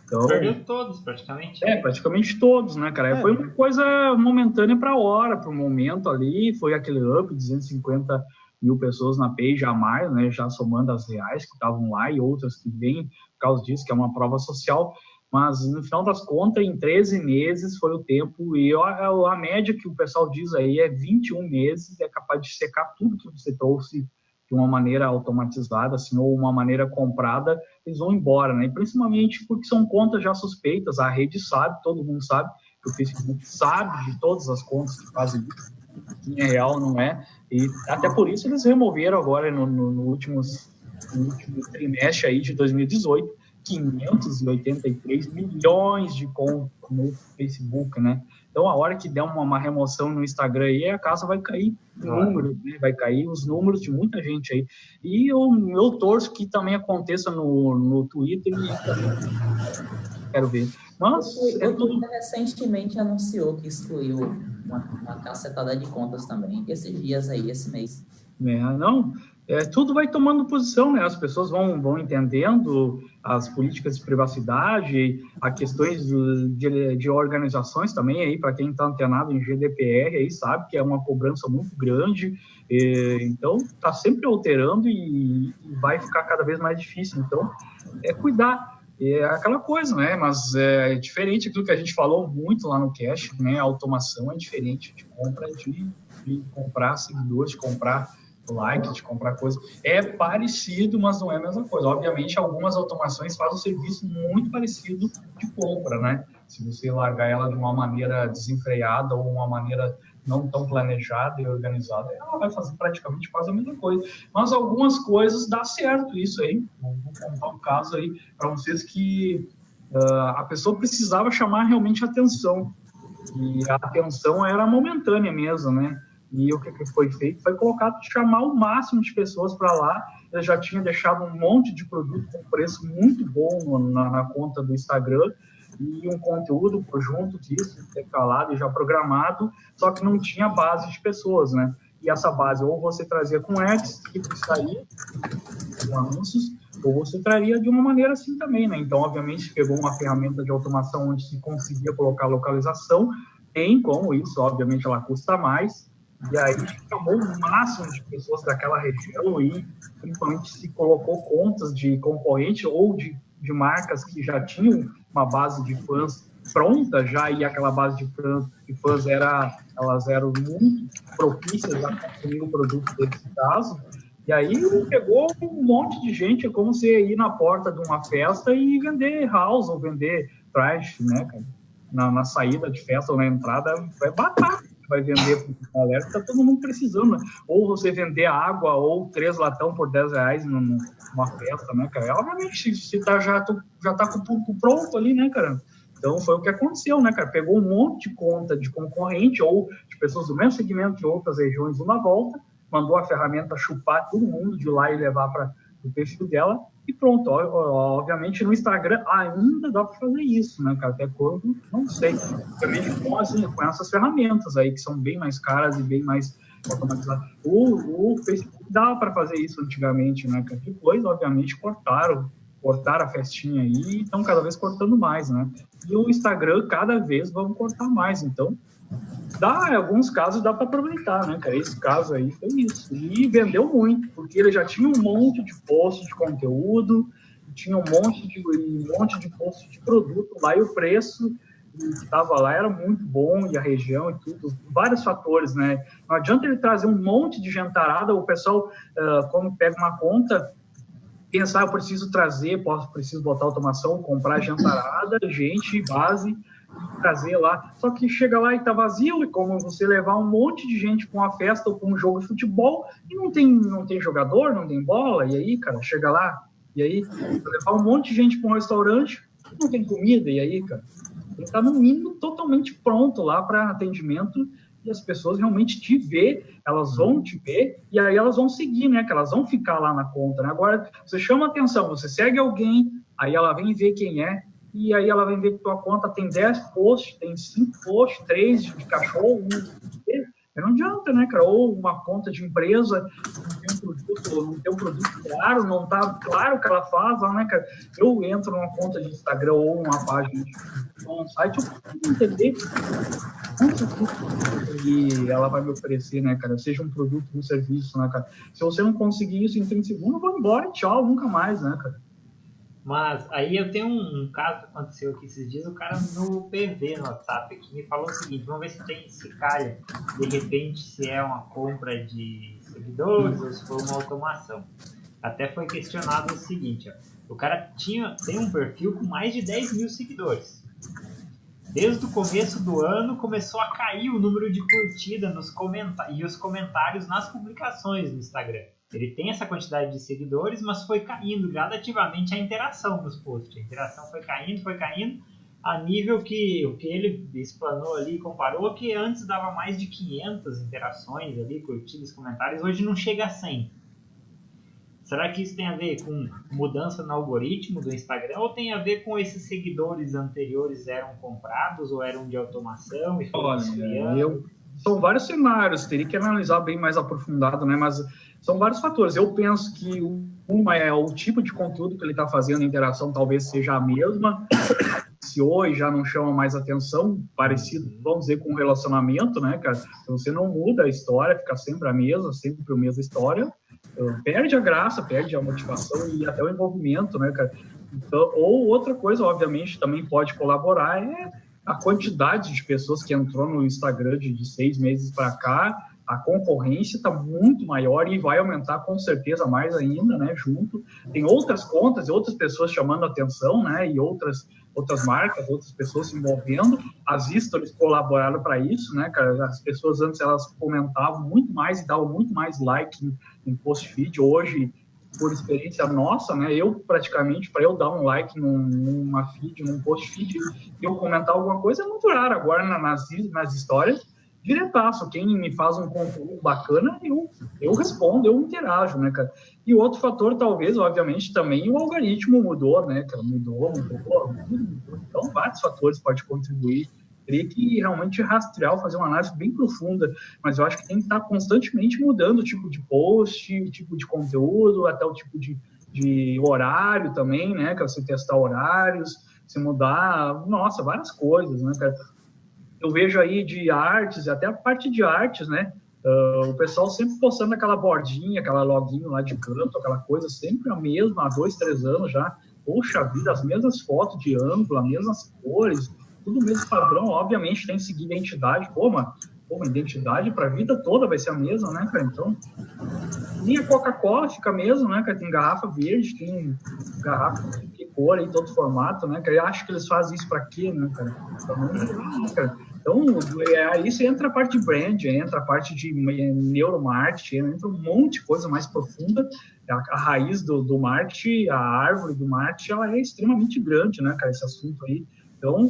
Então, perdeu todos, praticamente.
Praticamente todos, né, cara? Foi uma coisa momentânea para a hora, para o momento ali, foi aquele up, 250 mil pessoas na page a mais, né, já somando as reais que estavam lá e outras que vêm por causa disso, que é uma prova social, mas no final das contas, em 13 meses foi o tempo, e a média que o pessoal diz aí é 21 meses, é capaz de secar tudo que você trouxe de uma maneira automatizada, assim, ou uma maneira comprada, eles vão embora, né, e principalmente porque são contas já suspeitas, a rede sabe, todo mundo sabe, que o Facebook sabe de todas as contas que fazem isso, que é real, não é, e até por isso eles removeram agora no último trimestre aí de 2018 583 milhões de contas no Facebook, né? Então a hora que der uma remoção no Instagram aí, a casa vai cair números, né? Vai cair os números de muita gente aí, e eu torço que também aconteça no Twitter e quero ver. Mas
o Twitter recentemente anunciou que excluiu uma cacetada de contas também, esses dias aí, esse mês.
Tudo vai tomando posição, né? As pessoas vão entendendo as políticas de privacidade, as questões de organizações também, aí para quem está antenado em GDPR, aí sabe que é uma cobrança muito grande, então está sempre alterando e vai ficar cada vez mais difícil. Então, cuidar. É aquela coisa, né? Mas é diferente daquilo que a gente falou muito lá no cast, né? A automação é diferente de compra, de comprar seguidores, de comprar like, de comprar coisa. É parecido, mas não é a mesma coisa. Obviamente, algumas automações fazem um serviço muito parecido de compra, né? Se você largar ela de uma maneira desenfreada ou uma maneira não tão planejada e organizada, ela vai fazer praticamente quase a mesma coisa. Mas algumas coisas dá certo isso aí. Vou contar um caso aí para vocês que a pessoa precisava chamar realmente atenção. E a atenção era momentânea mesmo, né? E o que foi feito foi colocado, chamar o máximo de pessoas para lá. Eu já tinha deixado um monte de produto com preço muito bom na conta do Instagram, e um conteúdo junto disso, intercalado e já programado, só que não tinha base de pessoas, né? E essa base, ou você trazia com ads, que estaria com anúncios, ou você traria de uma maneira assim também, né? Então, obviamente, pegou uma ferramenta de automação onde se conseguia colocar localização, tem como isso, obviamente, ela custa mais, e aí chamou o máximo de pessoas daquela região e, principalmente, se colocou contas de concorrente ou de marcas que já tinham uma base de fãs pronta já, e aquela base de fãs elas eram muito propícias a consumir o produto desse caso. E aí pegou um monte de gente, é como você ir na porta de uma festa e vender house ou vender trash, né, cara? Na saída de festa ou na entrada, vai batata, vai vender para a galera, que tá todo mundo precisando, né? Ou você vender água ou 3 latão por R$10 numa festa, né, cara? Obviamente, se já tá com o público pronto ali, né, cara? Então, foi o que aconteceu, né, cara? Pegou um monte de conta de concorrente ou de pessoas do mesmo segmento de outras regiões uma volta, mandou a ferramenta chupar todo mundo de lá e levar para o perfil dela e pronto. Obviamente, no Instagram ainda dá para fazer isso, né, cara? Até quando, não sei. Obviamente, com essas ferramentas aí, que são bem mais caras e bem mais automatizadas. O Facebook dava para fazer isso antigamente, né, cara? Depois, obviamente, cortaram a festinha aí e estão cada vez cortando mais, né? E o Instagram, cada vez, vamos cortar mais. Então, em alguns casos dá para aproveitar, né, cara? Esse caso aí foi isso. E vendeu muito, porque ele já tinha um monte de post de conteúdo, tinha um monte de post de produto lá, e o preço que estava lá era muito bom, e a região e tudo, vários fatores, né? Não adianta ele trazer um monte de gentarada, o pessoal, quando pega uma conta, pensar, eu preciso botar automação, comprar gentarada, gente, base, trazer lá. Só que chega lá e tá vazio, e como você levar um monte de gente com uma festa ou com um jogo de futebol, e não tem jogador, não tem bola, e aí, cara, chega lá, e aí, levar um monte de gente para um restaurante, não tem comida, e aí, cara, tem que estar no mínimo totalmente pronto lá para atendimento, e as pessoas realmente te ver, elas vão te ver, e aí elas vão seguir, né, que elas vão ficar lá na conta, né? Agora, você chama atenção, você segue alguém, aí ela vem ver quem é, e aí ela vem ver que tua conta tem 10 posts, tem 5 posts, 3 de cachorro, 1 de... Não adianta, né, cara? Ou uma conta de empresa, não tem um produto claro, não tá claro o que ela faz, né, cara? Eu entro numa conta de Instagram ou uma página de um site, eu preciso entender e ela vai me oferecer, né, cara? Seja um produto ou um serviço, né, cara? Se você não conseguir isso em 30 segundos, eu vou embora, tchau, nunca mais, né, cara?
Mas aí eu tenho um caso que aconteceu aqui esses dias, o cara no PV, no WhatsApp, aqui, me falou o seguinte, vamos ver se calha, de repente, se é uma compra de seguidores ou se for uma automação. Até foi questionado o seguinte, ó, o cara tem um perfil com mais de 10 mil seguidores. Desde o começo do ano começou a cair o número de curtida e os comentários nas publicações do Instagram. Ele tem essa quantidade de seguidores, mas foi caindo gradativamente a interação nos posts. A interação foi caindo, a nível que o que ele explanou ali, comparou, que antes dava mais de 500 interações ali, curtidas, comentários, hoje não chega a 100. Será que isso tem a ver com mudança no algoritmo do Instagram ou tem a ver com esses seguidores anteriores eram comprados ou eram de automação e foram esfriando?
São vários cenários, teria que analisar bem mais aprofundado, né? Mas são vários fatores. Eu penso que uma é o tipo de conteúdo que ele está fazendo, a interação talvez seja a mesma, se hoje já não chama mais atenção, parecido, vamos dizer, com um relacionamento, né, cara? Se você não muda a história, fica sempre a mesma história, perde a graça, perde a motivação e até o envolvimento, né, cara? Então, ou outra coisa, obviamente, também pode colaborar é a quantidade de pessoas que entrou no Instagram de 6 meses para cá, a concorrência está muito maior e vai aumentar com certeza mais ainda, né, junto. Tem outras contas e outras pessoas chamando atenção, né, e outras marcas, outras pessoas se envolvendo. As stories colaboraram para isso, né, cara? As pessoas antes, elas comentavam muito mais e davam muito mais like em post feed. Hoje, por experiência nossa, né, eu praticamente, para eu dar um like num post feed, eu comentar alguma coisa, é muito raro agora nas histórias. diretaço. Quem me faz um conteúdo bacana, eu respondo, eu interajo, né, cara? E outro fator, talvez, obviamente, também o algoritmo mudou, né, cara? Mudou. Então, vários fatores podem contribuir. Teria que realmente rastrear, fazer uma análise bem profunda, mas eu acho que tem que estar constantemente mudando o tipo de post, o tipo de conteúdo, até o tipo de horário também, né, que você testar horários, se mudar, nossa, várias coisas, né, cara? Eu vejo aí de artes, até a parte de artes, né, o pessoal sempre postando aquela bordinha, aquela loginho lá de canto, aquela coisa sempre a mesma, há 2, 3 anos já, poxa vida, as mesmas fotos de ângulo, as mesmas cores, tudo mesmo padrão, obviamente tem que seguir identidade, uma identidade para a vida toda vai ser a mesma, né, cara? Então, nem a Coca-Cola fica mesmo, né, cara? Tem garrafa verde, tem garrafa de cor em todo formato, né, cara? Eu acho que eles fazem isso para quê, né, cara? Cara? Então, aí você entra a parte de brand, entra a parte de neuromarketing, entra um monte de coisa mais profunda. A raiz do marketing, a árvore do marketing, ela é extremamente grande, né, cara? Esse assunto aí. Então,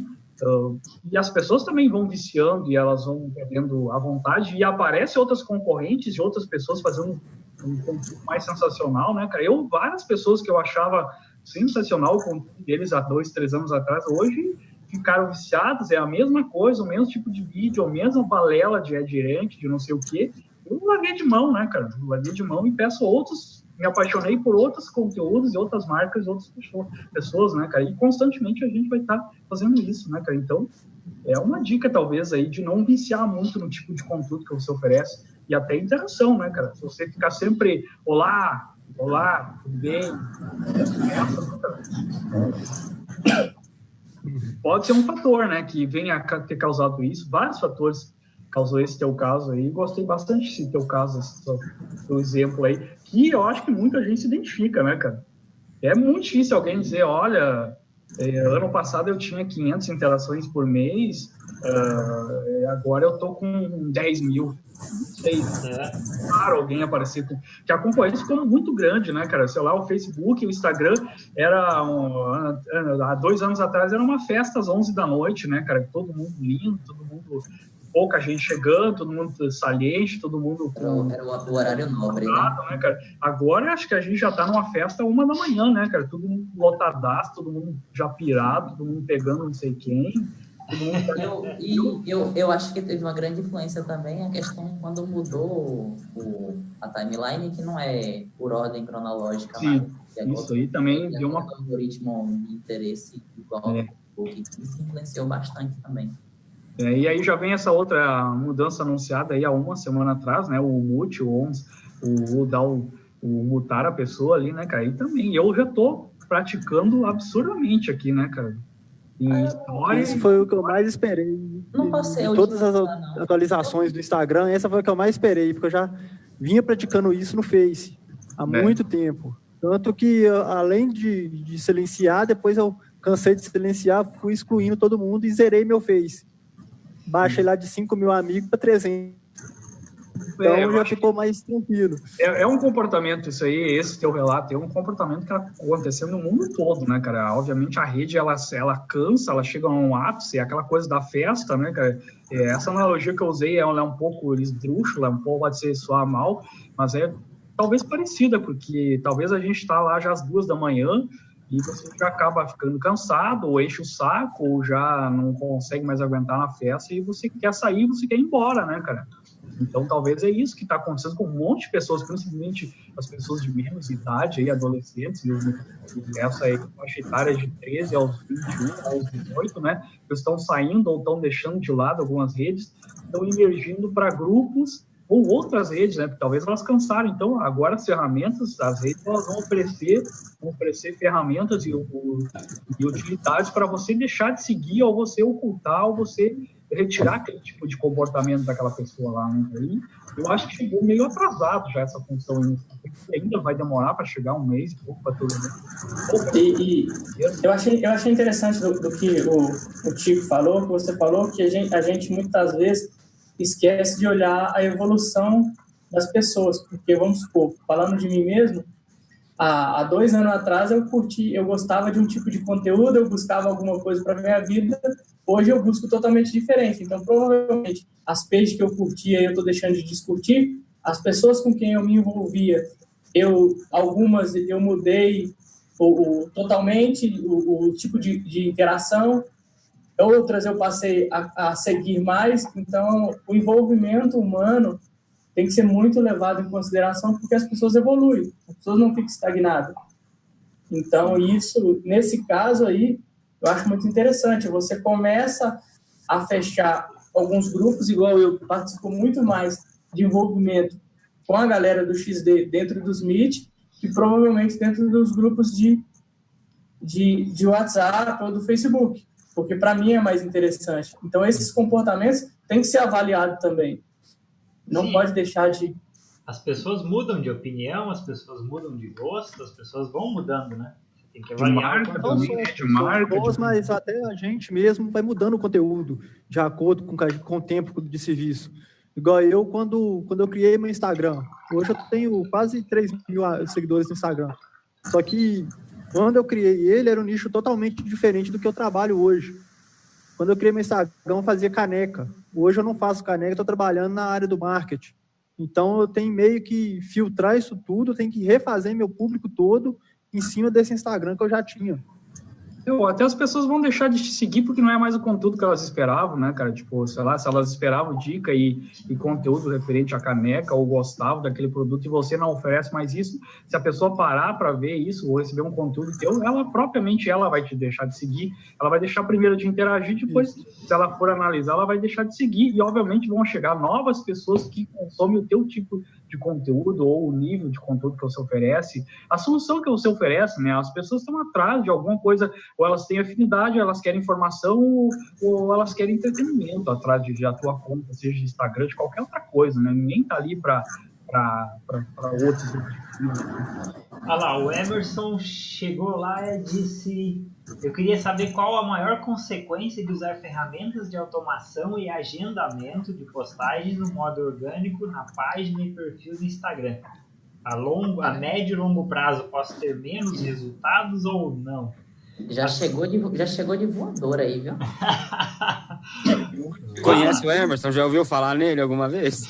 e as pessoas também vão viciando e elas vão perdendo a vontade e aparecem outras concorrentes de outras pessoas fazendo um conteúdo mais sensacional, né, cara? Várias pessoas que eu achava sensacional o conteúdo deles há 2, 3 anos atrás, hoje ficaram viciadas, é a mesma coisa, o mesmo tipo de vídeo, a mesma balela de adherente, de não sei o quê. Eu larguei de mão, né, cara? Larguei de mão e peço outros, me apaixonei por outros conteúdos e outras marcas e outras pessoas, né, cara? E constantemente a gente vai estar fazendo isso, né, cara? Então, é uma dica, talvez, aí, de não viciar muito no tipo de conteúdo que você oferece e até interação, né, cara? Se você ficar sempre, olá, tudo bem? Pode ser um fator, né, que venha a ter causado isso, vários fatores causou esse teu caso aí. Gostei bastante desse teu caso, esse teu exemplo aí, que eu acho que muita gente se identifica, né, cara? É muito difícil alguém dizer, olha, ano passado eu tinha 500 interações por mês, agora eu tô com 10 mil. Não sei, claro, alguém aparecer com... Que a concorrência ficou muito grande, né, cara? Sei lá, o Facebook, o Instagram, há 2 anos atrás, era uma festa às 11 da noite, né, cara? Todo mundo lindo, todo mundo... pouca gente chegando, todo mundo saliente, todo mundo...
Era o horário nobre, né,
cara? Agora, acho que a gente já tá numa festa 1 da manhã, né, cara? Todo mundo lotadaço, todo mundo já pirado, todo mundo pegando não sei quem.
Eu acho que teve uma grande influência também a questão quando mudou a timeline, que não é por ordem cronológica.
Sim, isso aí também deu uma...
algoritmo de interesse igual que isso influenciou bastante também.
E aí já vem essa outra mudança anunciada aí há 1 semana atrás, né? O mute, o mutar a pessoa ali, né, cara? E também eu já tô praticando absurdamente aqui, né, cara?
Isso foi o que eu mais esperei.
Não passei
de todas as atualizações do Instagram, essa foi a que eu mais esperei, porque eu já vinha praticando isso no Face há muito tempo. Tanto que, além de silenciar, depois eu cansei de silenciar, fui excluindo todo mundo e zerei meu Face. Baixei lá de 5 mil amigos para 300. Então já ficou mais tranquilo.
É um comportamento, isso aí, esse teu relato, é um comportamento que está acontecendo no mundo todo, né, cara? Obviamente a rede, ela cansa, ela chega a um ápice, é aquela coisa da festa, né, cara? Essa analogia que eu usei, ela é um pouco esdrúxula, pode ser soar mal, mas é talvez parecida, porque talvez a gente está lá já às 2 da manhã e você já acaba ficando cansado, ou enche o saco, ou já não consegue mais aguentar na festa e você quer sair, você quer ir embora, né, cara? Então, talvez é isso que está acontecendo com um monte de pessoas, principalmente as pessoas de menos idade, aí, adolescentes, e essa aí, faixa etária de 13 aos 21, aos 18, né? Que estão saindo ou estão deixando de lado algumas redes, estão emergindo para grupos ou outras redes, né? Porque talvez elas cansaram. Então, agora as ferramentas, as redes, elas vão oferecer ferramentas e utilidades para você deixar de seguir, ou você ocultar, ou você retirar aquele tipo de comportamento daquela pessoa lá, né? Aí, eu acho que chegou meio atrasado já essa função, ainda vai demorar para chegar 1 mês e pouco para todo mundo.
E eu achei interessante do que o Tico falou, que você falou, que a gente muitas vezes esquece de olhar a evolução das pessoas, porque, vamos supor, falando de mim mesmo, há 2 anos atrás eu gostava de um tipo de conteúdo, eu buscava alguma coisa para minha vida, Hoje eu busco totalmente diferente. Então, provavelmente, as pages que eu curtia, eu estou deixando de discutir. As pessoas com quem eu me envolvia, algumas eu mudei totalmente o tipo de interação. Outras eu passei a seguir mais. Então, o envolvimento humano tem que ser muito levado em consideração, porque as pessoas evoluem. As pessoas não ficam estagnadas. Então, isso, nesse caso aí, eu acho muito interessante. Você começa a fechar alguns grupos, igual eu participo muito mais de envolvimento com a galera do XD dentro dos Meet, que provavelmente dentro dos grupos de WhatsApp ou do Facebook, porque para mim é mais interessante. Então, esses comportamentos têm que ser avaliados também. Não pode deixar de...
As pessoas mudam de opinião, as pessoas mudam de gosto, as pessoas vão mudando, né? Você tem que avaliar.
Mas até a gente mesmo vai mudando o conteúdo de acordo com o tempo de serviço. Igual eu, quando eu criei meu Instagram. Hoje eu tenho quase 3 mil seguidores no Instagram. Só que quando eu criei ele, era um nicho totalmente diferente do que eu trabalho hoje. Quando eu criei meu Instagram, eu fazia caneca. Hoje eu não faço caneca, estou trabalhando na área do marketing. Então, eu tenho meio que filtrar isso tudo, eu tenho que refazer meu público todo em cima desse Instagram que eu já tinha.
Até as pessoas vão deixar de te seguir porque não é mais o conteúdo que elas esperavam, né, cara? Tipo, sei lá, se elas esperavam dica e conteúdo referente à caneca ou gostavam daquele produto e você não oferece mais isso, se a pessoa parar para ver isso ou receber um conteúdo teu, ela propriamente vai te deixar de seguir, ela vai deixar primeiro de interagir, depois, se ela for analisar, ela vai deixar de seguir e, obviamente, vão chegar novas pessoas que consomem o teu tipo de conteúdo ou o nível de conteúdo que você oferece, a solução que você oferece, né? As pessoas estão atrás de alguma coisa, ou elas têm afinidade, ou elas querem informação, ou elas querem entretenimento atrás da tua conta, seja de Instagram, de qualquer outra coisa, né? Ninguém tá ali para outros objetivos.
Olha lá, o Emerson chegou lá e disse: eu queria saber qual a maior consequência de usar ferramentas de automação e agendamento de postagens no modo orgânico na página e perfil do Instagram. A médio e longo prazo posso ter menos resultados ou não?
Já chegou de voador aí, viu?
Conhece o Emerson? Já ouviu falar nele alguma vez?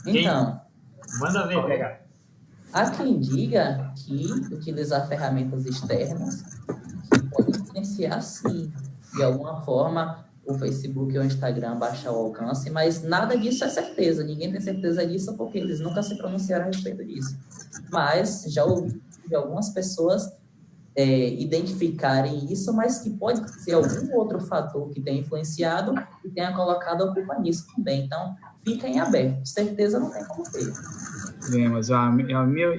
Então,
manda ver, pegar.
Há quem diga que utilizar ferramentas externas pode influenciar, sim, de alguma forma, o Facebook ou o Instagram baixar o alcance, mas nada disso é certeza. Ninguém tem certeza disso porque eles nunca se pronunciaram a respeito disso. Mas já ouvi de algumas pessoas identificarem isso, mas que pode ser algum outro fator que tenha influenciado e tenha colocado a culpa nisso também. Então, fiquem abertos. Certeza não tem como ter.
Mas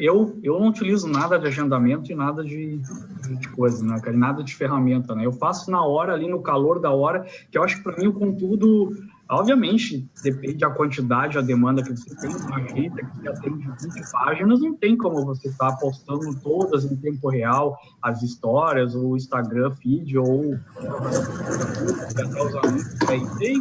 eu não utilizo nada de agendamento e nada de coisa, né, cara? Nada de ferramenta, né? Eu faço na hora, ali no calor da hora, que eu acho que para mim o conteúdo, obviamente, depende da quantidade, a demanda que você tem. Uma agenda que já tem 20 páginas, não tem como você estar postando todas em tempo real, as histórias, ou o Instagram feed, ou os anúncios, aí é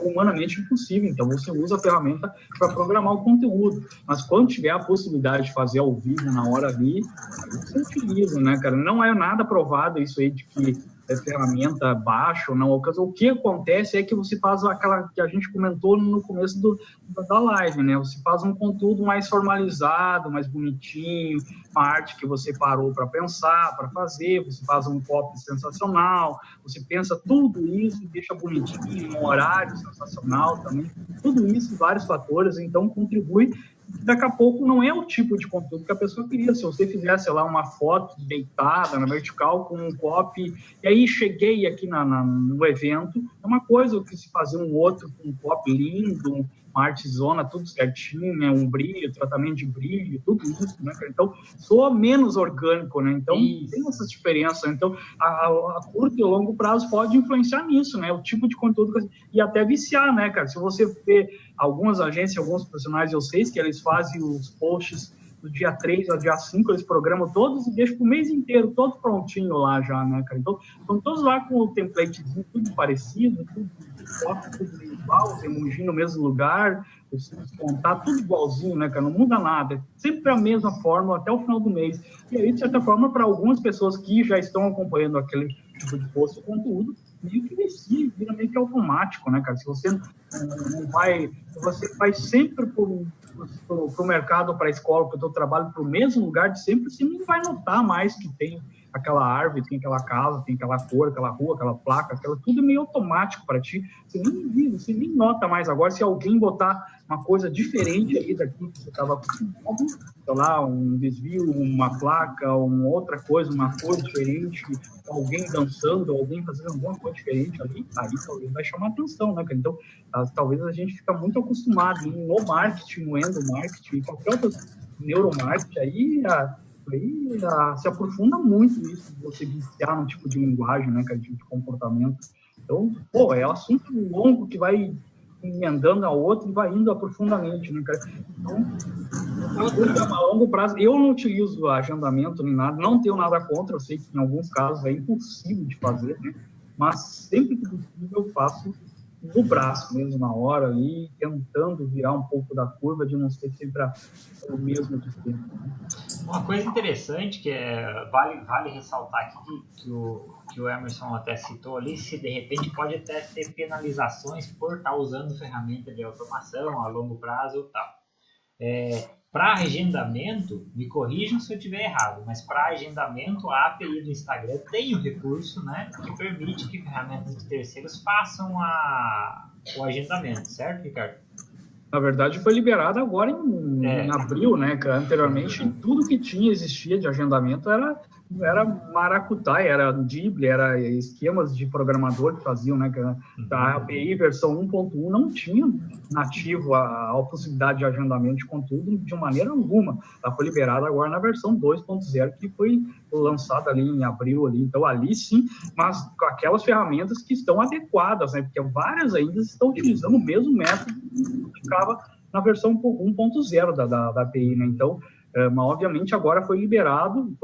humanamente impossível. Então, você usa a ferramenta para programar o conteúdo. Mas quando tiver a possibilidade de fazer ao vivo, na hora ali, você utiliza, né, cara? Não é nada provado isso aí de que a ferramenta baixa ou não alcança. O que acontece é que você faz aquela que a gente comentou no começo da live, né? Você faz um conteúdo mais formalizado, mais bonitinho, uma arte que você parou para pensar, para fazer, você faz um copy sensacional, você pensa tudo isso e deixa bonitinho, um horário sensacional também, tudo isso, vários fatores, então contribui. Daqui a pouco não é o tipo de conteúdo que a pessoa queria. Se você fizesse lá uma foto deitada na vertical com um copy, e aí cheguei aqui no evento, é uma coisa que se fazer um outro com um copy lindo, uma artezona, tudo certinho, né? Um brilho, tratamento de brilho, tudo isso, né? Então, soa menos orgânico, né? Então, tem essas diferenças. Então, a curto e longo prazo pode influenciar nisso, né? O tipo de conteúdo e até viciar, né, cara? Se você vê algumas agências, alguns profissionais, eu sei que eles fazem os posts do dia 3 ao dia 5, eles programam todos e deixam pro mês inteiro, todo prontinho lá já, né, cara? Então, estão todos lá com o templatezinho, tudo parecido, tudo igual, emoji no mesmo lugar, os contatos, tudo igualzinho, né, cara? Não muda nada, é sempre a mesma fórmula até o final do mês. E aí, de certa forma, para algumas pessoas que já estão acompanhando aquele tipo de post ou conteúdo, meio que decide, vira meio que automático, né, cara? Se você não vai, você vai sempre pro mercado, para a escola, para o teu trabalho, para o mesmo lugar de sempre, você não vai notar mais que tem aquela árvore, tem aquela casa, tem aquela cor, aquela rua, aquela placa, tudo meio automático para ti. Você nem viu, você nem nota mais. Agora, se alguém botar uma coisa diferente aí daqui que você estava acostumado, sei lá, um desvio, uma placa, uma outra coisa, uma cor diferente, alguém dançando, alguém fazendo alguma coisa diferente ali, aí talvez vai chamar atenção, né, cara? Então, talvez a gente fica muito acostumado no marketing, no endomarketing, qualquer outro neuromarketing, aí se aprofunda muito nisso, você viciar num tipo de linguagem, né, cara, de comportamento. Então, é um assunto longo que vai emendando a outro e vai indo aprofundamente, né, cara? Então, a longo prazo, eu não utilizo agendamento nem nada, não tenho nada contra, eu sei que em alguns casos é impossível de fazer, né? Mas sempre que possível eu faço no braço mesmo, na hora ali, tentando virar um pouco da curva de não ser sempre o mesmo de tempo.
Uma coisa interessante que vale ressaltar aqui, que o Emerson até citou ali, se de repente pode até ter penalizações por estar usando ferramenta de automação a longo prazo e tal. Para agendamento, me corrijam se eu estiver errado, mas para agendamento, a API do Instagram tem o recurso, né, que permite que ferramentas de terceiros façam o agendamento, certo, Ricardo?
Na verdade, foi liberado agora em abril, né, cara? Anteriormente, tudo que existia de agendamento era maracutaia, era Dible, era esquemas de programador que faziam, né? A API versão 1.1 não tinha nativo a possibilidade de agendamento de conteúdo de maneira alguma. Ela foi liberada agora na versão 2.0, que foi lançada ali em abril, ali. Então ali sim, mas com aquelas ferramentas que estão adequadas, né? Porque várias ainda estão utilizando o mesmo método que ficava na versão 1.0 da API, né? Então, mas obviamente agora foi liberado,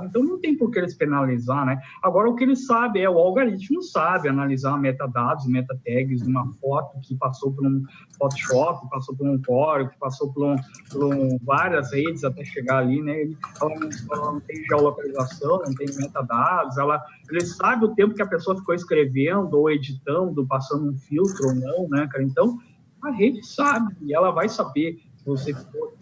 então não tem por que eles penalizar, né? Agora o que eles sabem o algoritmo sabe analisar metadados, metatags de uma foto que passou por um Photoshop, passou por um Core, que passou por várias redes até chegar ali, né? Ela não tem geolocalização, não tem metadados, ele sabe o tempo que a pessoa ficou escrevendo ou editando, passando um filtro ou não, né, cara? Então a rede sabe, e ela vai saber se você for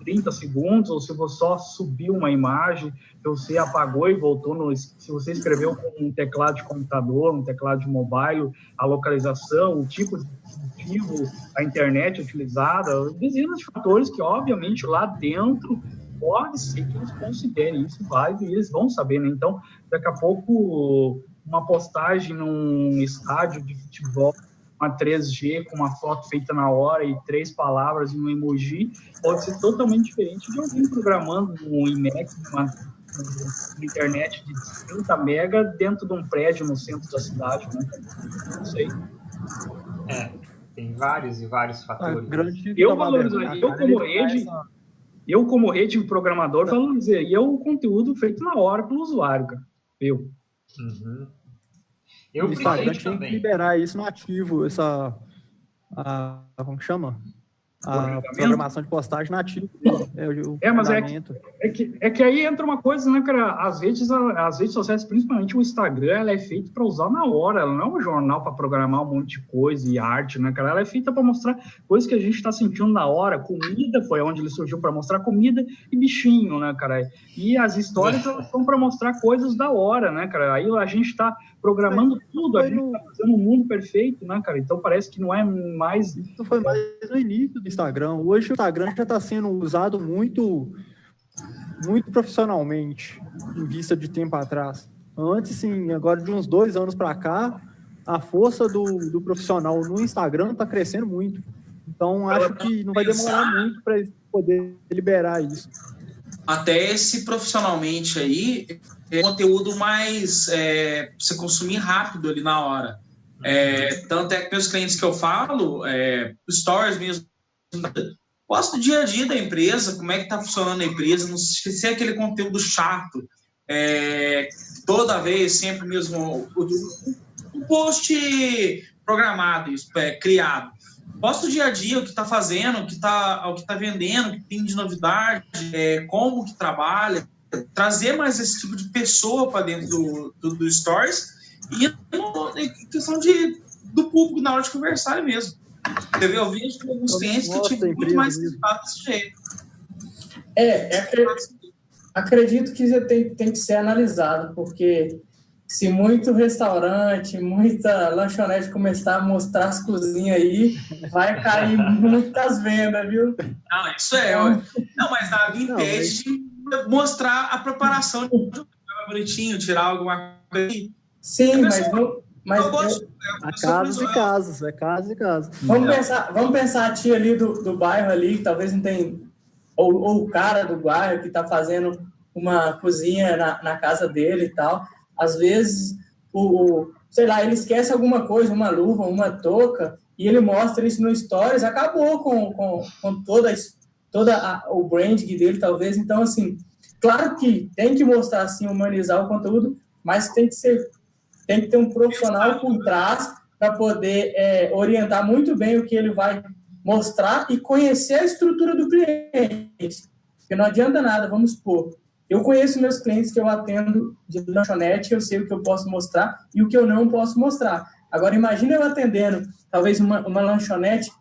30 segundos, ou se você só subiu uma imagem, se você apagou e voltou, se você escreveu com um teclado de computador, um teclado de mobile, a localização, o tipo de dispositivo, a internet utilizada, dezenas de fatores que, obviamente, lá dentro pode ser que eles considerem isso válido e eles vão saber, né? Então, daqui a pouco, uma postagem num estádio de futebol, uma 3G com uma foto feita na hora e 3 palavras e um emoji, pode ser totalmente diferente de alguém programando um IMAX, uma internet de 30 mega dentro de um prédio no centro da cidade, né? Não sei.
Tem vários e vários fatores.
Eu como rede programador, valorizei o conteúdo feito na hora pelo usuário, cara.
Uhum. Eu
o Instagram tinha que liberar isso no ativo, como que chama? A programação de postagem nativa.
Mas é que aí entra uma coisa, né, cara? As redes sociais, principalmente o Instagram, ela é feita para usar na hora, ela não é um jornal para programar um monte de coisa e arte, né, cara? Ela é feita para mostrar coisas que a gente está sentindo na hora. Comida foi onde ele surgiu, para mostrar comida e bichinho, né, cara? E as histórias elas são para mostrar coisas da hora, né, cara? Aí a gente está programando tudo, a gente está fazendo um mundo perfeito, né, cara? Então parece que não é mais...
Isso foi mais no início do Instagram. Hoje o Instagram já está sendo usado muito profissionalmente, em vista de tempo atrás. Antes, sim, agora de uns 2 anos para cá, a força do profissional no Instagram está crescendo muito. Então, acho que não vai demorar muito para poder liberar isso.
Até esse profissionalmente aí, é conteúdo mais você consumir rápido ali na hora. Tanto é que meus clientes que eu falo, stories mesmo, Posta o dia a dia da empresa, como é que está funcionando a empresa, não se é aquele conteúdo chato, toda vez, sempre mesmo, um post programado, criado. Posta o dia a dia, o que está fazendo, o que está vendendo, o que tem de novidade, como que trabalha, trazer mais esse tipo de pessoa para dentro do Stories e questão do público na hora de conversar mesmo. Eu vejo alguns clientes que tinham muito mais resultado desse jeito.
Acredito que tem que ser analisado, porque se muito restaurante, muita lanchonete começar a mostrar as cozinhas aí, vai cair muitas vendas, viu?
Não, isso Não, mas na Vintage, mostrar a preparação de bonitinho, tirar alguma coisa aí.
Sim,
há casos e casos, casos e casos.
Vamos pensar a tia ali do bairro ali, que talvez não tem, ou o cara do bairro que está fazendo uma cozinha na casa dele e tal. Às vezes, sei lá, ele esquece alguma coisa, uma luva, uma touca, e ele mostra isso no Stories, acabou com toda o branding dele, talvez. Então, assim, claro que tem que mostrar, assim, humanizar o conteúdo, mas tem que ter um profissional por trás para poder orientar muito bem o que ele vai mostrar e conhecer a estrutura do cliente. Porque não adianta nada, vamos supor, eu conheço meus clientes que eu atendo de lanchonete, eu sei o que eu posso mostrar e o que eu não posso mostrar. Agora, imagina eu atendendo, talvez, uma lanchonete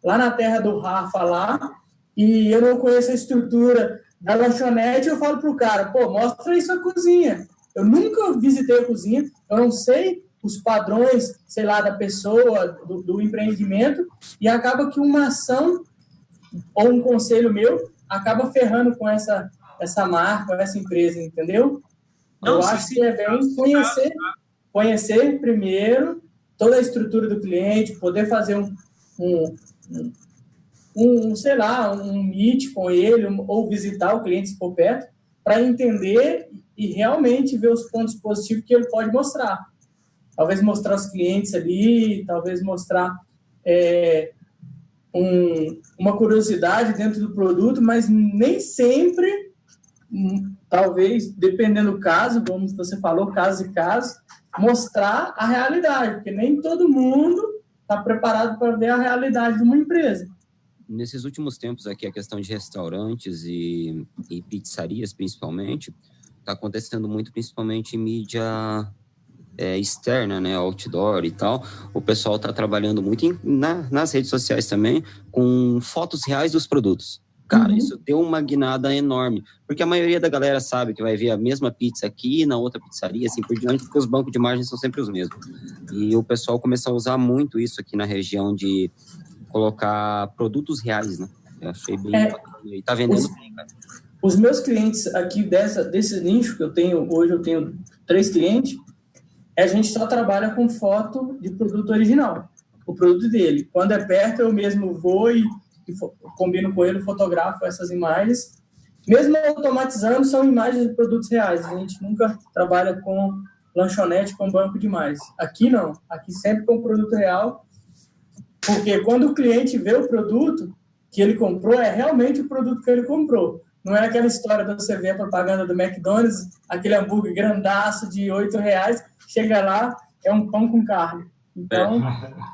lá na terra do Rafa, lá, e eu não conheço a estrutura da lanchonete, eu falo pro cara, mostra aí sua cozinha. Eu nunca visitei a cozinha, eu não sei os padrões, sei lá, da pessoa, do empreendimento, e acaba que uma ação ou um conselho meu acaba ferrando com essa marca, essa empresa, entendeu? Eu acho que é bem conhecer primeiro toda a estrutura do cliente, poder fazer sei lá, um meet com ele, ou visitar o cliente se for perto, para entender e realmente ver os pontos positivos que ele pode mostrar. Talvez mostrar os clientes ali, talvez mostrar uma curiosidade dentro do produto, mas nem sempre, talvez, dependendo do caso, como você falou, casos e casos, mostrar a realidade, porque nem todo mundo está preparado para ver a realidade de uma empresa.
Nesses últimos tempos aqui, a questão de restaurantes e pizzarias, principalmente, está acontecendo muito, principalmente em mídia externa, né, outdoor e tal. O pessoal está trabalhando muito nas redes sociais também, com fotos reais dos produtos. Cara, isso deu uma guinada enorme, porque a maioria da galera sabe que vai ver a mesma pizza aqui, na outra pizzaria, assim por diante, porque os bancos de imagem são sempre os mesmos. E o pessoal começou a usar muito isso aqui na região de colocar produtos reais, né? Eu achei bem bacana. E tá vendendo bem, cara.
Os meus clientes aqui desse nicho que eu tenho, hoje eu tenho 3 clientes, a gente só trabalha com foto de produto original, o produto dele. Quando é perto, eu mesmo vou e combino com ele, fotografo essas imagens. Mesmo automatizando, são imagens de produtos reais. A gente nunca trabalha com lanchonete, com banco de imagens. Aqui não. Aqui sempre com produto real. Porque quando o cliente vê o produto que ele comprou, é realmente o produto que ele comprou. Não é aquela história de você ver a propaganda do McDonald's, aquele hambúrguer grandaço de R$8, chega lá, é um pão com carne. Então,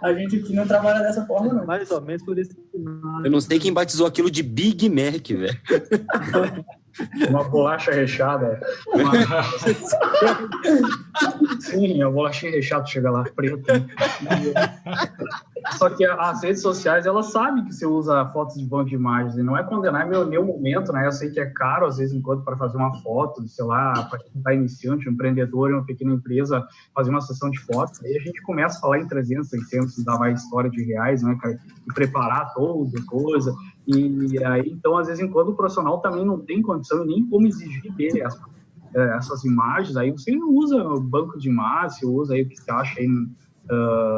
a gente aqui não trabalha dessa forma, não.
Mais ou menos por isso.
Eu não sei quem batizou aquilo de Big Mac, velho.
Uma bolacha recheada. Sim, a bolachinha recheada chega lá, preta. Só que as redes sociais, elas sabem que você usa fotos de banco de imagens, e não é condenar meu momento, né? Eu sei que é caro, às vezes, enquanto para fazer uma foto, sei lá, para quem está iniciante, um empreendedor em uma pequena empresa, fazer uma sessão de fotos, aí a gente começa a falar em 300, 600, dar mais história de reais, né, cara? E preparar toda coisa. E aí, então, às vezes, enquanto o profissional também não tem condição e nem como exigir dele essas imagens, aí você usa o banco de imagens, você usa aí o que você acha aí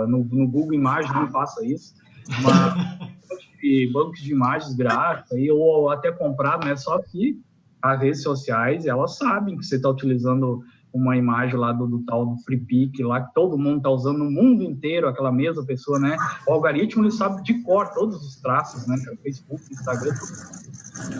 no Google Imagens, não faça isso, mas bancos de imagens grátis aí, ou até comprado, né? Só que as redes sociais, elas sabem que você está utilizando uma imagem lá do tal do Free Pick, lá que todo mundo tá usando no mundo inteiro, aquela mesma pessoa, né? O algoritmo, ele sabe de cor todos os traços, né? Facebook, Instagram,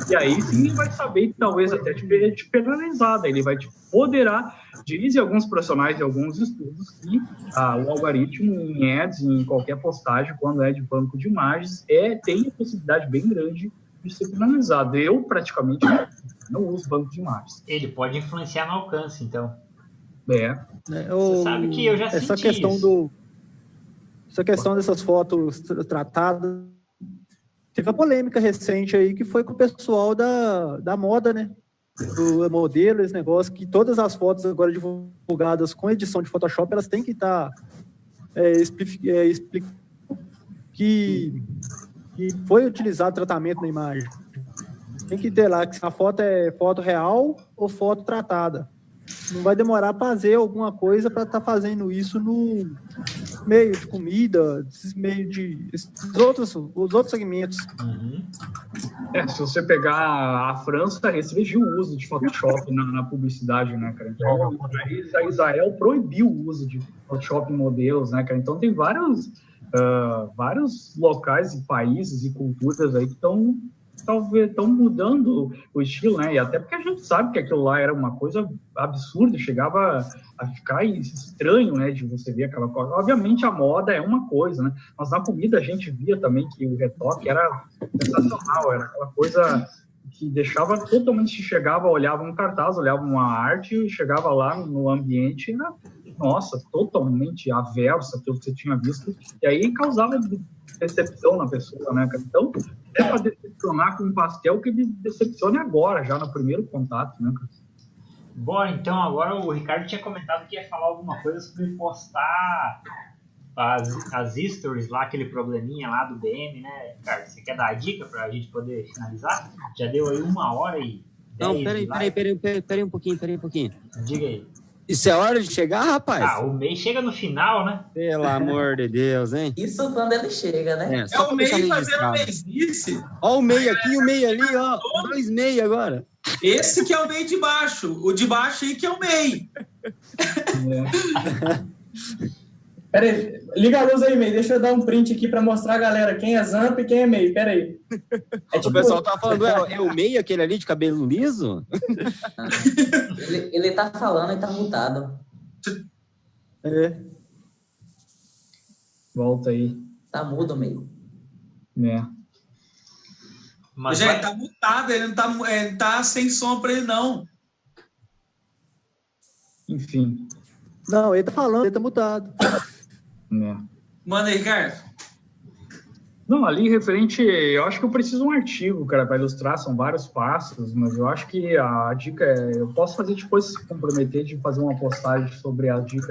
e aí sim ele vai saber, talvez até te penalizar, ele vai te poderar. Dizem alguns profissionais e alguns estudos que o algoritmo em ads, em qualquer postagem, quando é de banco de imagens, tem a possibilidade bem grande de ser penalizado. Eu praticamente não uso banco de imagens.
Ele pode influenciar no alcance, então.
Você
sabe que eu já senti
essa questão dessas fotos tratadas, teve uma polêmica recente aí que foi com o pessoal da moda, né? Do modelo, esse negócio, que todas as fotos agora divulgadas com edição de Photoshop, elas têm que estar que foi utilizado tratamento na imagem. Tem que ter lá que se a foto é foto real ou foto tratada. Não vai demorar para fazer alguma coisa para estar fazendo isso no meio de comida, os outros segmentos.
Se você pegar a França, restringiu o uso de Photoshop na publicidade, né, cara? Então, a Israel proibiu o uso de Photoshop em modelos, né, cara? Então, tem vários locais e países e culturas aí que estão mudando o estilo, né? E até porque a gente sabe que aquilo lá era uma coisa absurda, chegava a ficar estranho, né? De você ver aquela coisa. Obviamente a moda é uma coisa, né? Mas na comida a gente via também que o retoque era sensacional, era aquela coisa que deixava totalmente, chegava, olhava um cartaz, olhava uma arte, chegava lá no ambiente, era, nossa, totalmente aversa aquilo que você tinha visto, e aí causava decepção na pessoa, né? Então, é para decepcionar com um pastel que ele decepcione agora, já no primeiro contato, né?
Bom, então agora o Ricardo tinha comentado que ia falar alguma coisa sobre postar as stories lá, aquele probleminha lá do BM, né, Ricardo? Você quer dar a dica para a gente poder finalizar? Já deu aí 1h10.
Não, peraí um pouquinho.
Diga aí.
Isso é hora de chegar, rapaz?
O MEI chega no final, né?
Pelo amor de Deus, hein?
Isso quando ele chega, né?
É o MEI fazendo mesmice.
Ó o MEI aqui e o MEI ali, ó. 2 MEI agora.
Esse que é o MEI de baixo. O de baixo aí que é o MEI.
Peraí, liga a luz aí, MEI. Deixa eu dar um print aqui pra mostrar a galera quem é Zamp e quem é MEI. Peraí.
O pessoal tá falando, é o MEI aquele ali de cabelo liso?
Ele tá falando e tá mutado.
Volta aí.
Tá mudo, MEI.
Mas ele tá mutado, ele não tá sem som pra ele, não.
Enfim.
Não, ele tá falando, ele tá mutado.
Manda aí, Ricardo.
Não, ali referente, eu acho que eu preciso de um artigo, cara, para ilustrar, são vários passos, mas eu acho que a dica eu posso fazer depois, se comprometer de fazer uma postagem sobre a dica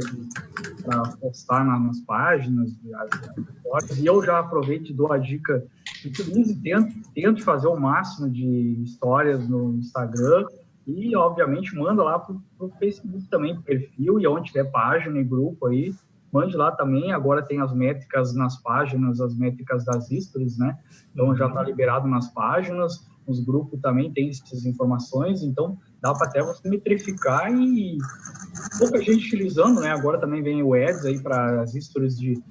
para postar nas páginas, e eu já aproveito e dou a dica, utilize, tente fazer o máximo de histórias no Instagram e, obviamente, manda lá pro Facebook também, pro perfil, e onde tiver página e grupo aí, mande lá também. Agora tem as métricas nas páginas, as métricas das stories, né? Então já está liberado nas páginas, nos grupos também tem essas informações, então dá para até você metrificar e pouca gente utilizando, né? Agora também vem o Ads aí para as stories de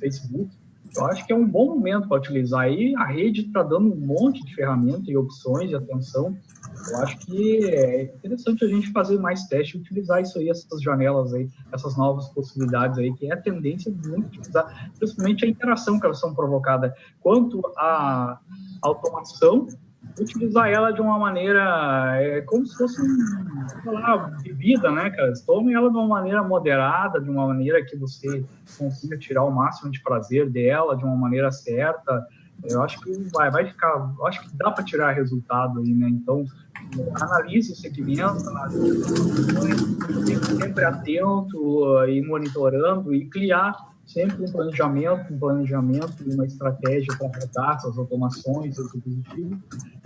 Facebook. Eu acho que é um bom momento para utilizar aí. A rede está dando um monte de ferramentas e opções de atenção. Eu acho que é interessante a gente fazer mais testes e utilizar isso aí, essas janelas aí, essas novas possibilidades aí, que é a tendência de muito utilizar, principalmente a interação que elas são provocadas. Quanto à automação, utilizar ela de uma maneira, como se fosse bebida, né, cara? Tome ela de uma maneira moderada, de uma maneira que você consiga tirar o máximo de prazer dela, de uma maneira certa. Eu acho que vai ficar, eu acho que dá para tirar resultado aí, né? Então, analise o segmento, sempre atento e monitorando e criar sempre um planejamento e uma estratégia para rodar essas automações, esse dispositivo,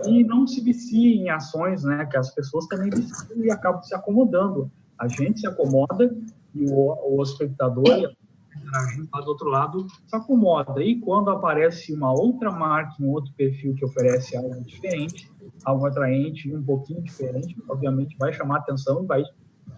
e não se vicie em ações, né? Que as pessoas também viciam e acabam se acomodando. A gente se acomoda e o espectador interagindo lá do outro lado se acomoda. E quando aparece uma outra marca, um outro perfil que oferece algo diferente, algo atraente e um pouquinho diferente, obviamente vai chamar atenção e vai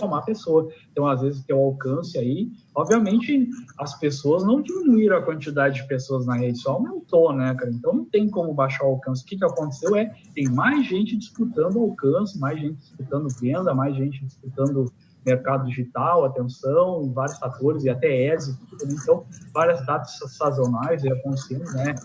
tomar a pessoa. Então, às vezes, tem o alcance aí. Obviamente, as pessoas não diminuíram a quantidade de pessoas na rede, só aumentou, né, cara? Então, não tem como baixar o alcance. O que aconteceu tem mais gente disputando alcance, mais gente disputando venda, mais gente disputando mercado digital, atenção, vários fatores, e até êxito. Então, várias datas sazonais acontecendo, né?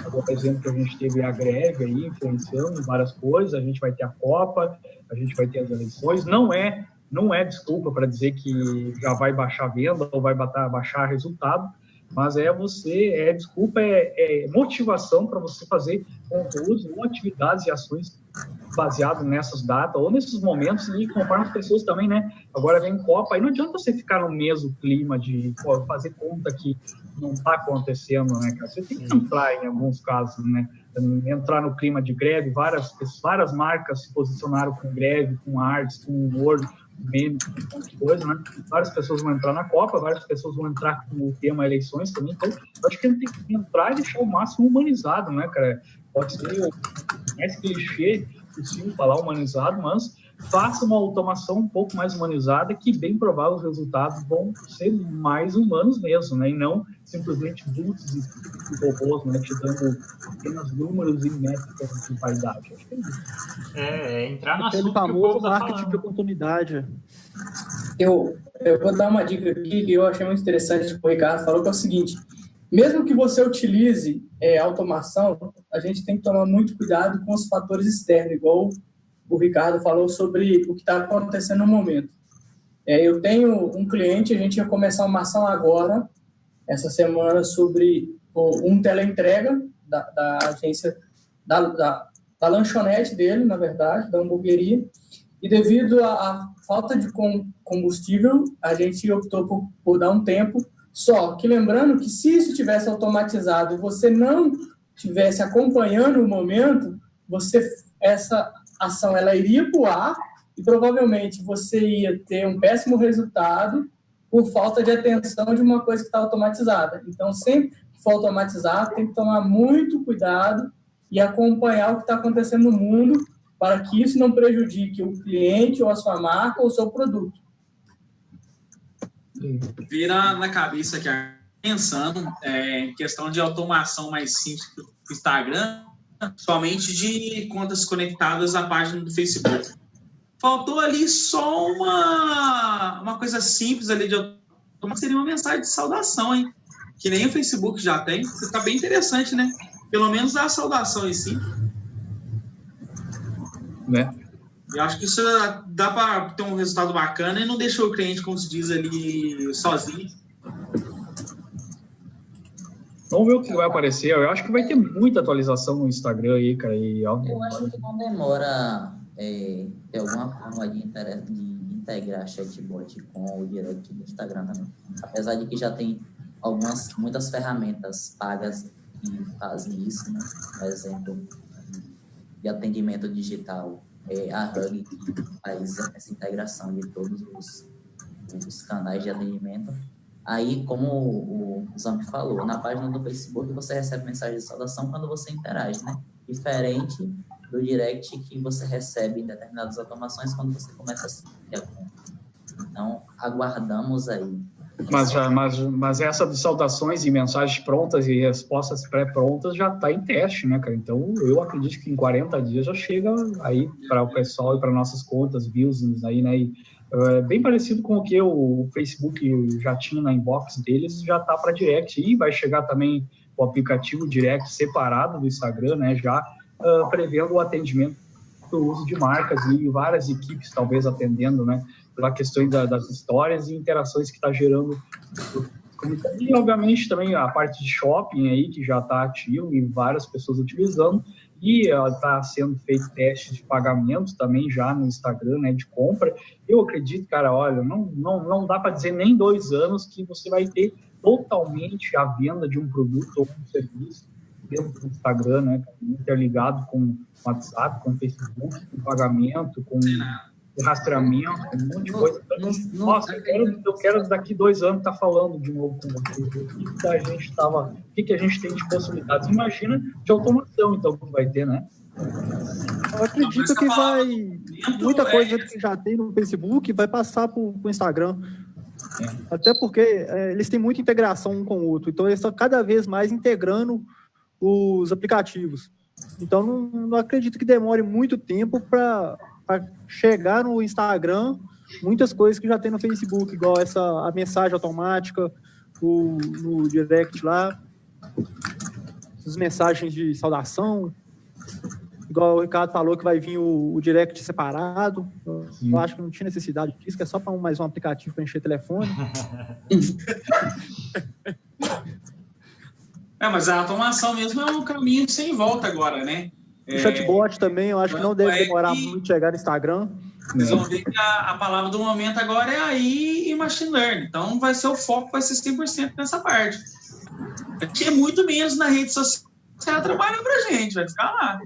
Agora, por exemplo, que a gente teve a greve aí, influenciando várias coisas, a gente vai ter a Copa, a gente vai ter as eleições. Não é desculpa para dizer que já vai baixar a venda ou vai baixar resultado, mas desculpa, motivação para você fazer conteúdos ou atividades e ações baseado nessas datas ou nesses momentos, e conforme as pessoas também, né? Agora vem Copa, aí não adianta você ficar no mesmo clima de fazer conta que não está acontecendo, né, cara? Você tem que entrar em alguns casos, né? Entrar no clima de greve, várias marcas se posicionaram com greve, com artes, com humor, meme, com muitas coisas, né? Várias pessoas vão entrar na Copa, várias pessoas vão entrar com o tema eleições também, então eu acho que a gente tem que entrar e deixar o máximo humanizado, né, cara? Pode ser o mais clichê possível falar humanizado, mas faça uma automação um pouco mais humanizada, que bem provável os resultados vão ser mais humanos mesmo, né? E não simplesmente bots e robôs, né? Te dando apenas números e métricas de vaidade. Acho que é isso.
Entrar no
Aquele
assunto
famoso
que o
marketing de oportunidade.
Eu vou dar uma dica aqui que eu achei muito interessante, que o Ricardo falou, que é o seguinte: mesmo que você utilize automação, a gente tem que tomar muito cuidado com os fatores externos, igual o Ricardo falou sobre o que está acontecendo no momento. Eu tenho um cliente, a gente ia começar uma ação agora, essa semana, sobre um teleentrega da agência, da lanchonete dele, na verdade, da hamburgueria, e devido à falta de combustível, a gente optou por dar um tempo. Só que lembrando que se isso tivesse automatizado e você não tivesse acompanhando o momento, essa ação ela iria para o ar e provavelmente você ia ter um péssimo resultado por falta de atenção de uma coisa que está automatizada. Então, sempre que for automatizado, tem que tomar muito cuidado e acompanhar o que está acontecendo no mundo para que isso não prejudique o cliente ou a sua marca ou o seu produto.
Vira na cabeça aqui, pensando em questão de automação mais simples do Instagram, somente de contas conectadas à página do Facebook. Faltou ali só uma coisa simples ali de automação, seria uma mensagem de saudação, hein? Que nem o Facebook já tem. Fica bem interessante, né? Pelo menos a saudação em si.
Né?
Eu acho que isso dá para ter um resultado bacana e não deixa o cliente, como se diz ali, sozinho.
Vamos ver o que vai aparecer. Eu acho que vai ter muita atualização no Instagram aí, cara.
Eu acho que não demora ter alguma forma de integrar chatbot com o direct do Instagram também. Apesar de que já tem muitas ferramentas pagas que fazem isso, né? Por exemplo, de atendimento digital. A Hug, que faz essa integração de todos os canais de atendimento. Aí, como o Zamp falou, na página do Facebook você recebe mensagem de saudação quando você interage, né? Diferente do direct que você recebe em determinadas automações quando você começa a seguir a conta. Então, aguardamos aí.
Mas essa de saudações e mensagens prontas e respostas pré-prontas já está em teste, né, cara? Então, eu acredito que em 40 dias já chega aí para o pessoal e para nossas contas, views aí, né? E, bem parecido com o que o Facebook já tinha na inbox deles, já está para direct. E vai chegar também o aplicativo direct separado do Instagram, né? Já prevendo o atendimento do uso de marcas e várias equipes talvez atendendo, né? Pela questão das histórias e interações que está gerando. E, obviamente, também a parte de shopping aí, que já está ativo e várias pessoas utilizando. E está sendo feito teste de pagamento também já no Instagram, né, de compra. Eu acredito, cara, olha, não dá para dizer nem 2 anos que você vai ter totalmente a venda de um produto ou um serviço dentro do Instagram, né, interligado com o WhatsApp, com o Facebook, com pagamento, com rastreamento, um monte de coisa. Nossa, eu quero daqui 2 anos estar falando de novo com vocês. O que a gente tem de possibilidades? Imagina de automação, então, que vai ter, né?
Eu acredito que muita coisa que já tem no Facebook vai passar para o Instagram. Até porque eles têm muita integração um com o outro. Então, eles estão cada vez mais integrando os aplicativos. Então, não acredito que demore muito tempo para chegar no Instagram muitas coisas que já tem no Facebook, igual a mensagem automática, no direct lá, as mensagens de saudação, igual o Ricardo falou que vai vir o direct separado. Eu acho que não tinha necessidade disso, que é só para mais um aplicativo para encher telefone.
Mas a automação mesmo é um caminho sem volta agora, né?
O chatbot também, eu acho que não deve demorar muito chegar no Instagram.
Vocês vão ver que a palavra do momento agora é AI e Machine Learning. Então, o foco vai ser 100% nessa parte. Porque é muito menos na rede social trabalhando pra gente, vai ficar lá.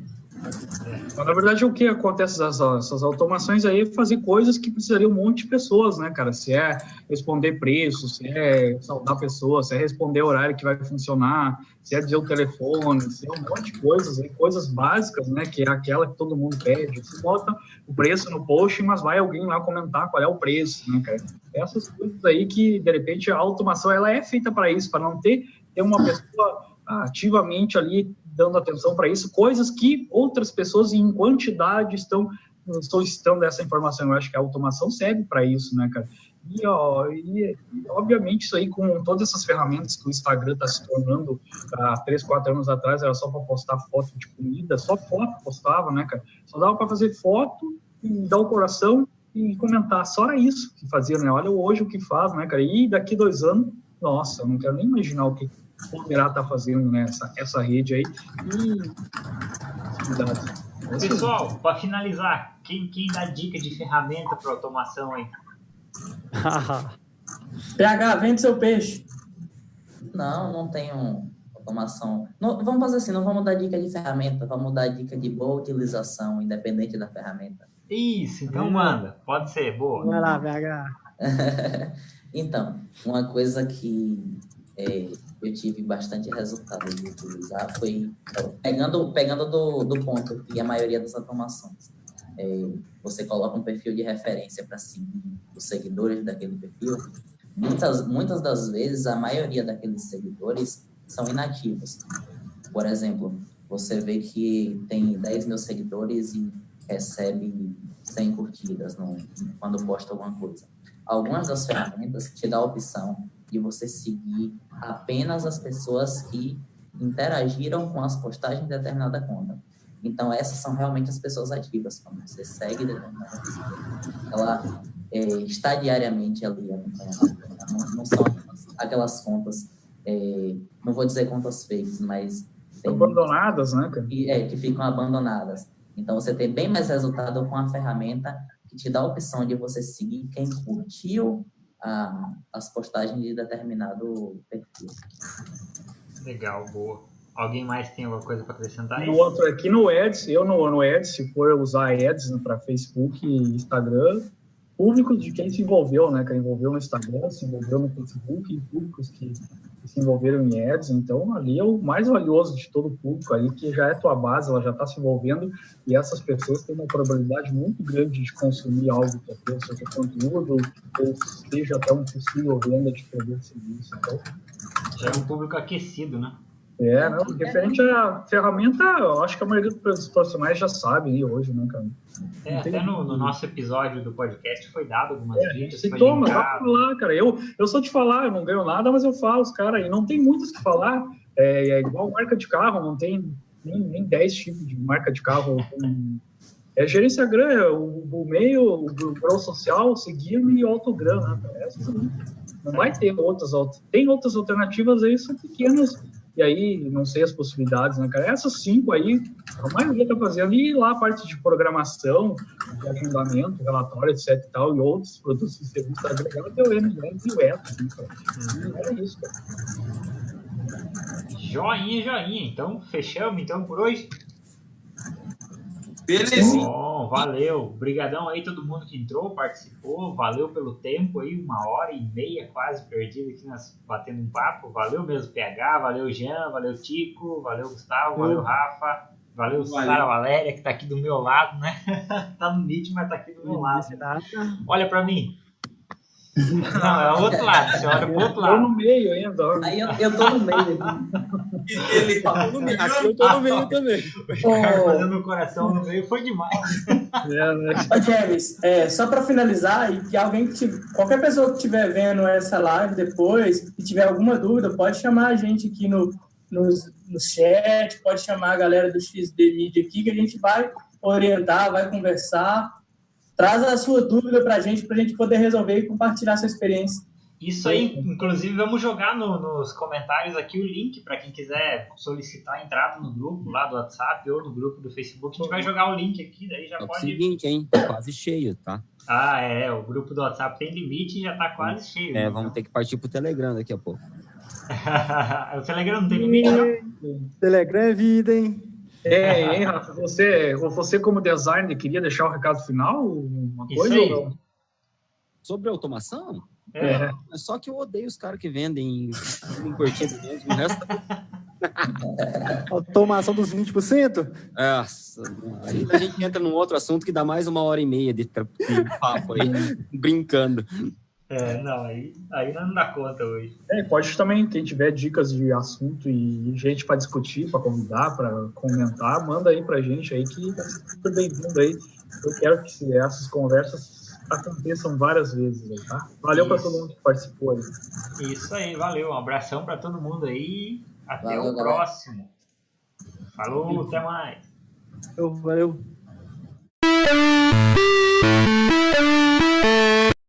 Na verdade, o que acontece essas automações aí é fazer coisas que precisariam um monte de pessoas, né, cara? Se é responder preço, se é saudar pessoas, se é responder o horário que vai funcionar, se é dizer o telefone, se é um monte de coisas, coisas básicas, né, que é aquela que todo mundo pede. Você bota o preço no post, mas vai alguém lá comentar qual é o preço, né, cara? Essas coisas aí que, de repente, a automação ela é feita para isso, para não ter uma pessoa ativamente ali dando atenção para isso, coisas que outras pessoas em quantidade estão solicitando essa informação. Eu acho que a automação serve para isso, né, cara? E obviamente isso aí com todas essas ferramentas que o Instagram está se tornando há 3, 4 anos atrás, era só para postar foto de comida, só foto postava, né, cara? Só dava para fazer foto e dar o coração e comentar, só era isso que fazia, né? Olha hoje o que faz, né, cara? E daqui 2 anos, nossa, eu não quero nem imaginar o que poderá estar fazendo essa rede aí.
Pessoal, para finalizar, quem dá dica de ferramenta para automação aí?
PH, vende seu peixe.
Não tenho automação. Não, vamos fazer assim, não vamos dar dica de ferramenta, vamos dar dica de boa utilização, independente da ferramenta.
Isso, então manda. Pode ser, boa.
Vai lá, PH.
Então, uma coisa que eu tive bastante resultado de utilizar foi, pegando do ponto que a maioria das automações, você coloca um perfil de referência para seguir os seguidores daquele perfil, muitas das vezes a maioria daqueles seguidores são inativos. Por exemplo, você vê que tem 10 mil seguidores e recebe 100 curtidas quando posta alguma coisa. Algumas das ferramentas te dão a opção de você seguir apenas as pessoas que interagiram com as postagens de determinada conta. Então, essas são realmente as pessoas ativas. Quando você segue determinada pessoa, ela está diariamente ali acompanhando. Não são aquelas contas, não vou dizer contas fakes, mas...
abandonadas, né, cara?
Que ficam abandonadas. Então, você tem bem mais resultado com a ferramenta que te dá a opção de você seguir quem curtiu as postagens de determinado perfil.
Legal, boa. Alguém mais tem alguma coisa para acrescentar aí?
No outro aqui no Ads, no Ads, se for usar Ads para Facebook e Instagram, públicos de quem se envolveu, né? Quem envolveu no Instagram, se envolveu no Facebook, e públicos que se envolveram em Ads. Então, ali é o mais valioso de todo o público ali, que já é tua base, ela já está se envolvendo, e essas pessoas têm uma probabilidade muito grande de consumir algo que é o seu conteúdo, ou seja até um possível venda de produto e serviço. Então,
já é um público aquecido, né?
Referente à ferramenta, eu acho que a maioria dos profissionais já sabem hoje, né, cara?
Até no nosso episódio do podcast foi dado algumas dicas.
Toma, dá pra falar, cara. Eu sou de falar, eu não ganho nada, mas eu falo, os caras, e não tem muitos que falar. É igual marca de carro, não tem nem 10 tipos de marca de carro. Gerência Instagram, o meio, o Grow Social, o Seguir-me e o Autogram, né? Não vai ter outras. Tem outras alternativas aí, são pequenas. E aí, não sei as possibilidades, né, cara? Essas 5 aí, a maioria tá fazendo. E lá a parte de programação, de agendamento, relatório, etc e tal, e outros produtos e serviços agregados, deu N e o ETA, assim, cara. Era isso, cara.
Joinha. Então, fechamos então por hoje?
Beleza.
Bom, valeu. Obrigadão aí todo mundo que entrou, participou. Valeu pelo tempo aí, 1h30 quase perdido aqui nós batendo um papo. Valeu mesmo, PH. Valeu, Jean. Valeu, Tico. Valeu, Gustavo. Valeu, Rafa. Valeu, Sara Valéria, que tá aqui do meu lado, né? Tá no Meet, mas tá aqui do meu lado. Olha pra mim. Não, é o outro lado. Você olha pro outro lado.
Eu no meio ainda.
Aí eu tô no meio aqui.
Ele tá no meio. Aqui eu tô no meio também.
O cara fazendo o coração no meio foi demais.
Ô, James, só para finalizar, e que qualquer pessoa que estiver vendo essa live depois e tiver alguma dúvida, pode chamar a gente aqui no chat, pode chamar a galera do XD Media aqui, que a gente vai orientar, vai conversar. Traz a sua dúvida para a gente poder resolver e compartilhar sua experiência.
Isso aí, inclusive, vamos jogar nos comentários aqui o link para quem quiser solicitar a entrada no grupo lá do WhatsApp ou no grupo do Facebook. A gente vai jogar o link aqui, daí já pode...
É o seguinte, hein? Tá quase cheio, tá?
O grupo do WhatsApp tem limite e já tá quase cheio.
Vamos ter que partir pro Telegram daqui a pouco.
O Telegram não tem limite, não?
Telegram é vida, hein?
Rafa, você como designer queria deixar o recado final? Uma
Isso
coisa
aí.
ou não?
Sobre automação?
É.
É só que eu odeio os caras que vendem invertido mesmo. O resto
Automação dos 20%?
Nossa, aí a gente entra num outro assunto que dá mais 1h30 de papo aí, brincando.
Não, aí não dá conta hoje.
Pode também, quem tiver dicas de assunto e gente para discutir, para convidar, para comentar, manda aí pra gente aí que tá super bem-vindo aí. Eu quero que essas conversas aconteçam várias vezes aí, tá? Valeu para todo mundo que participou aí.
Isso aí, valeu. Um abração para todo mundo aí. Até
Valeu,
o próximo. Falou, até mais.
Valeu.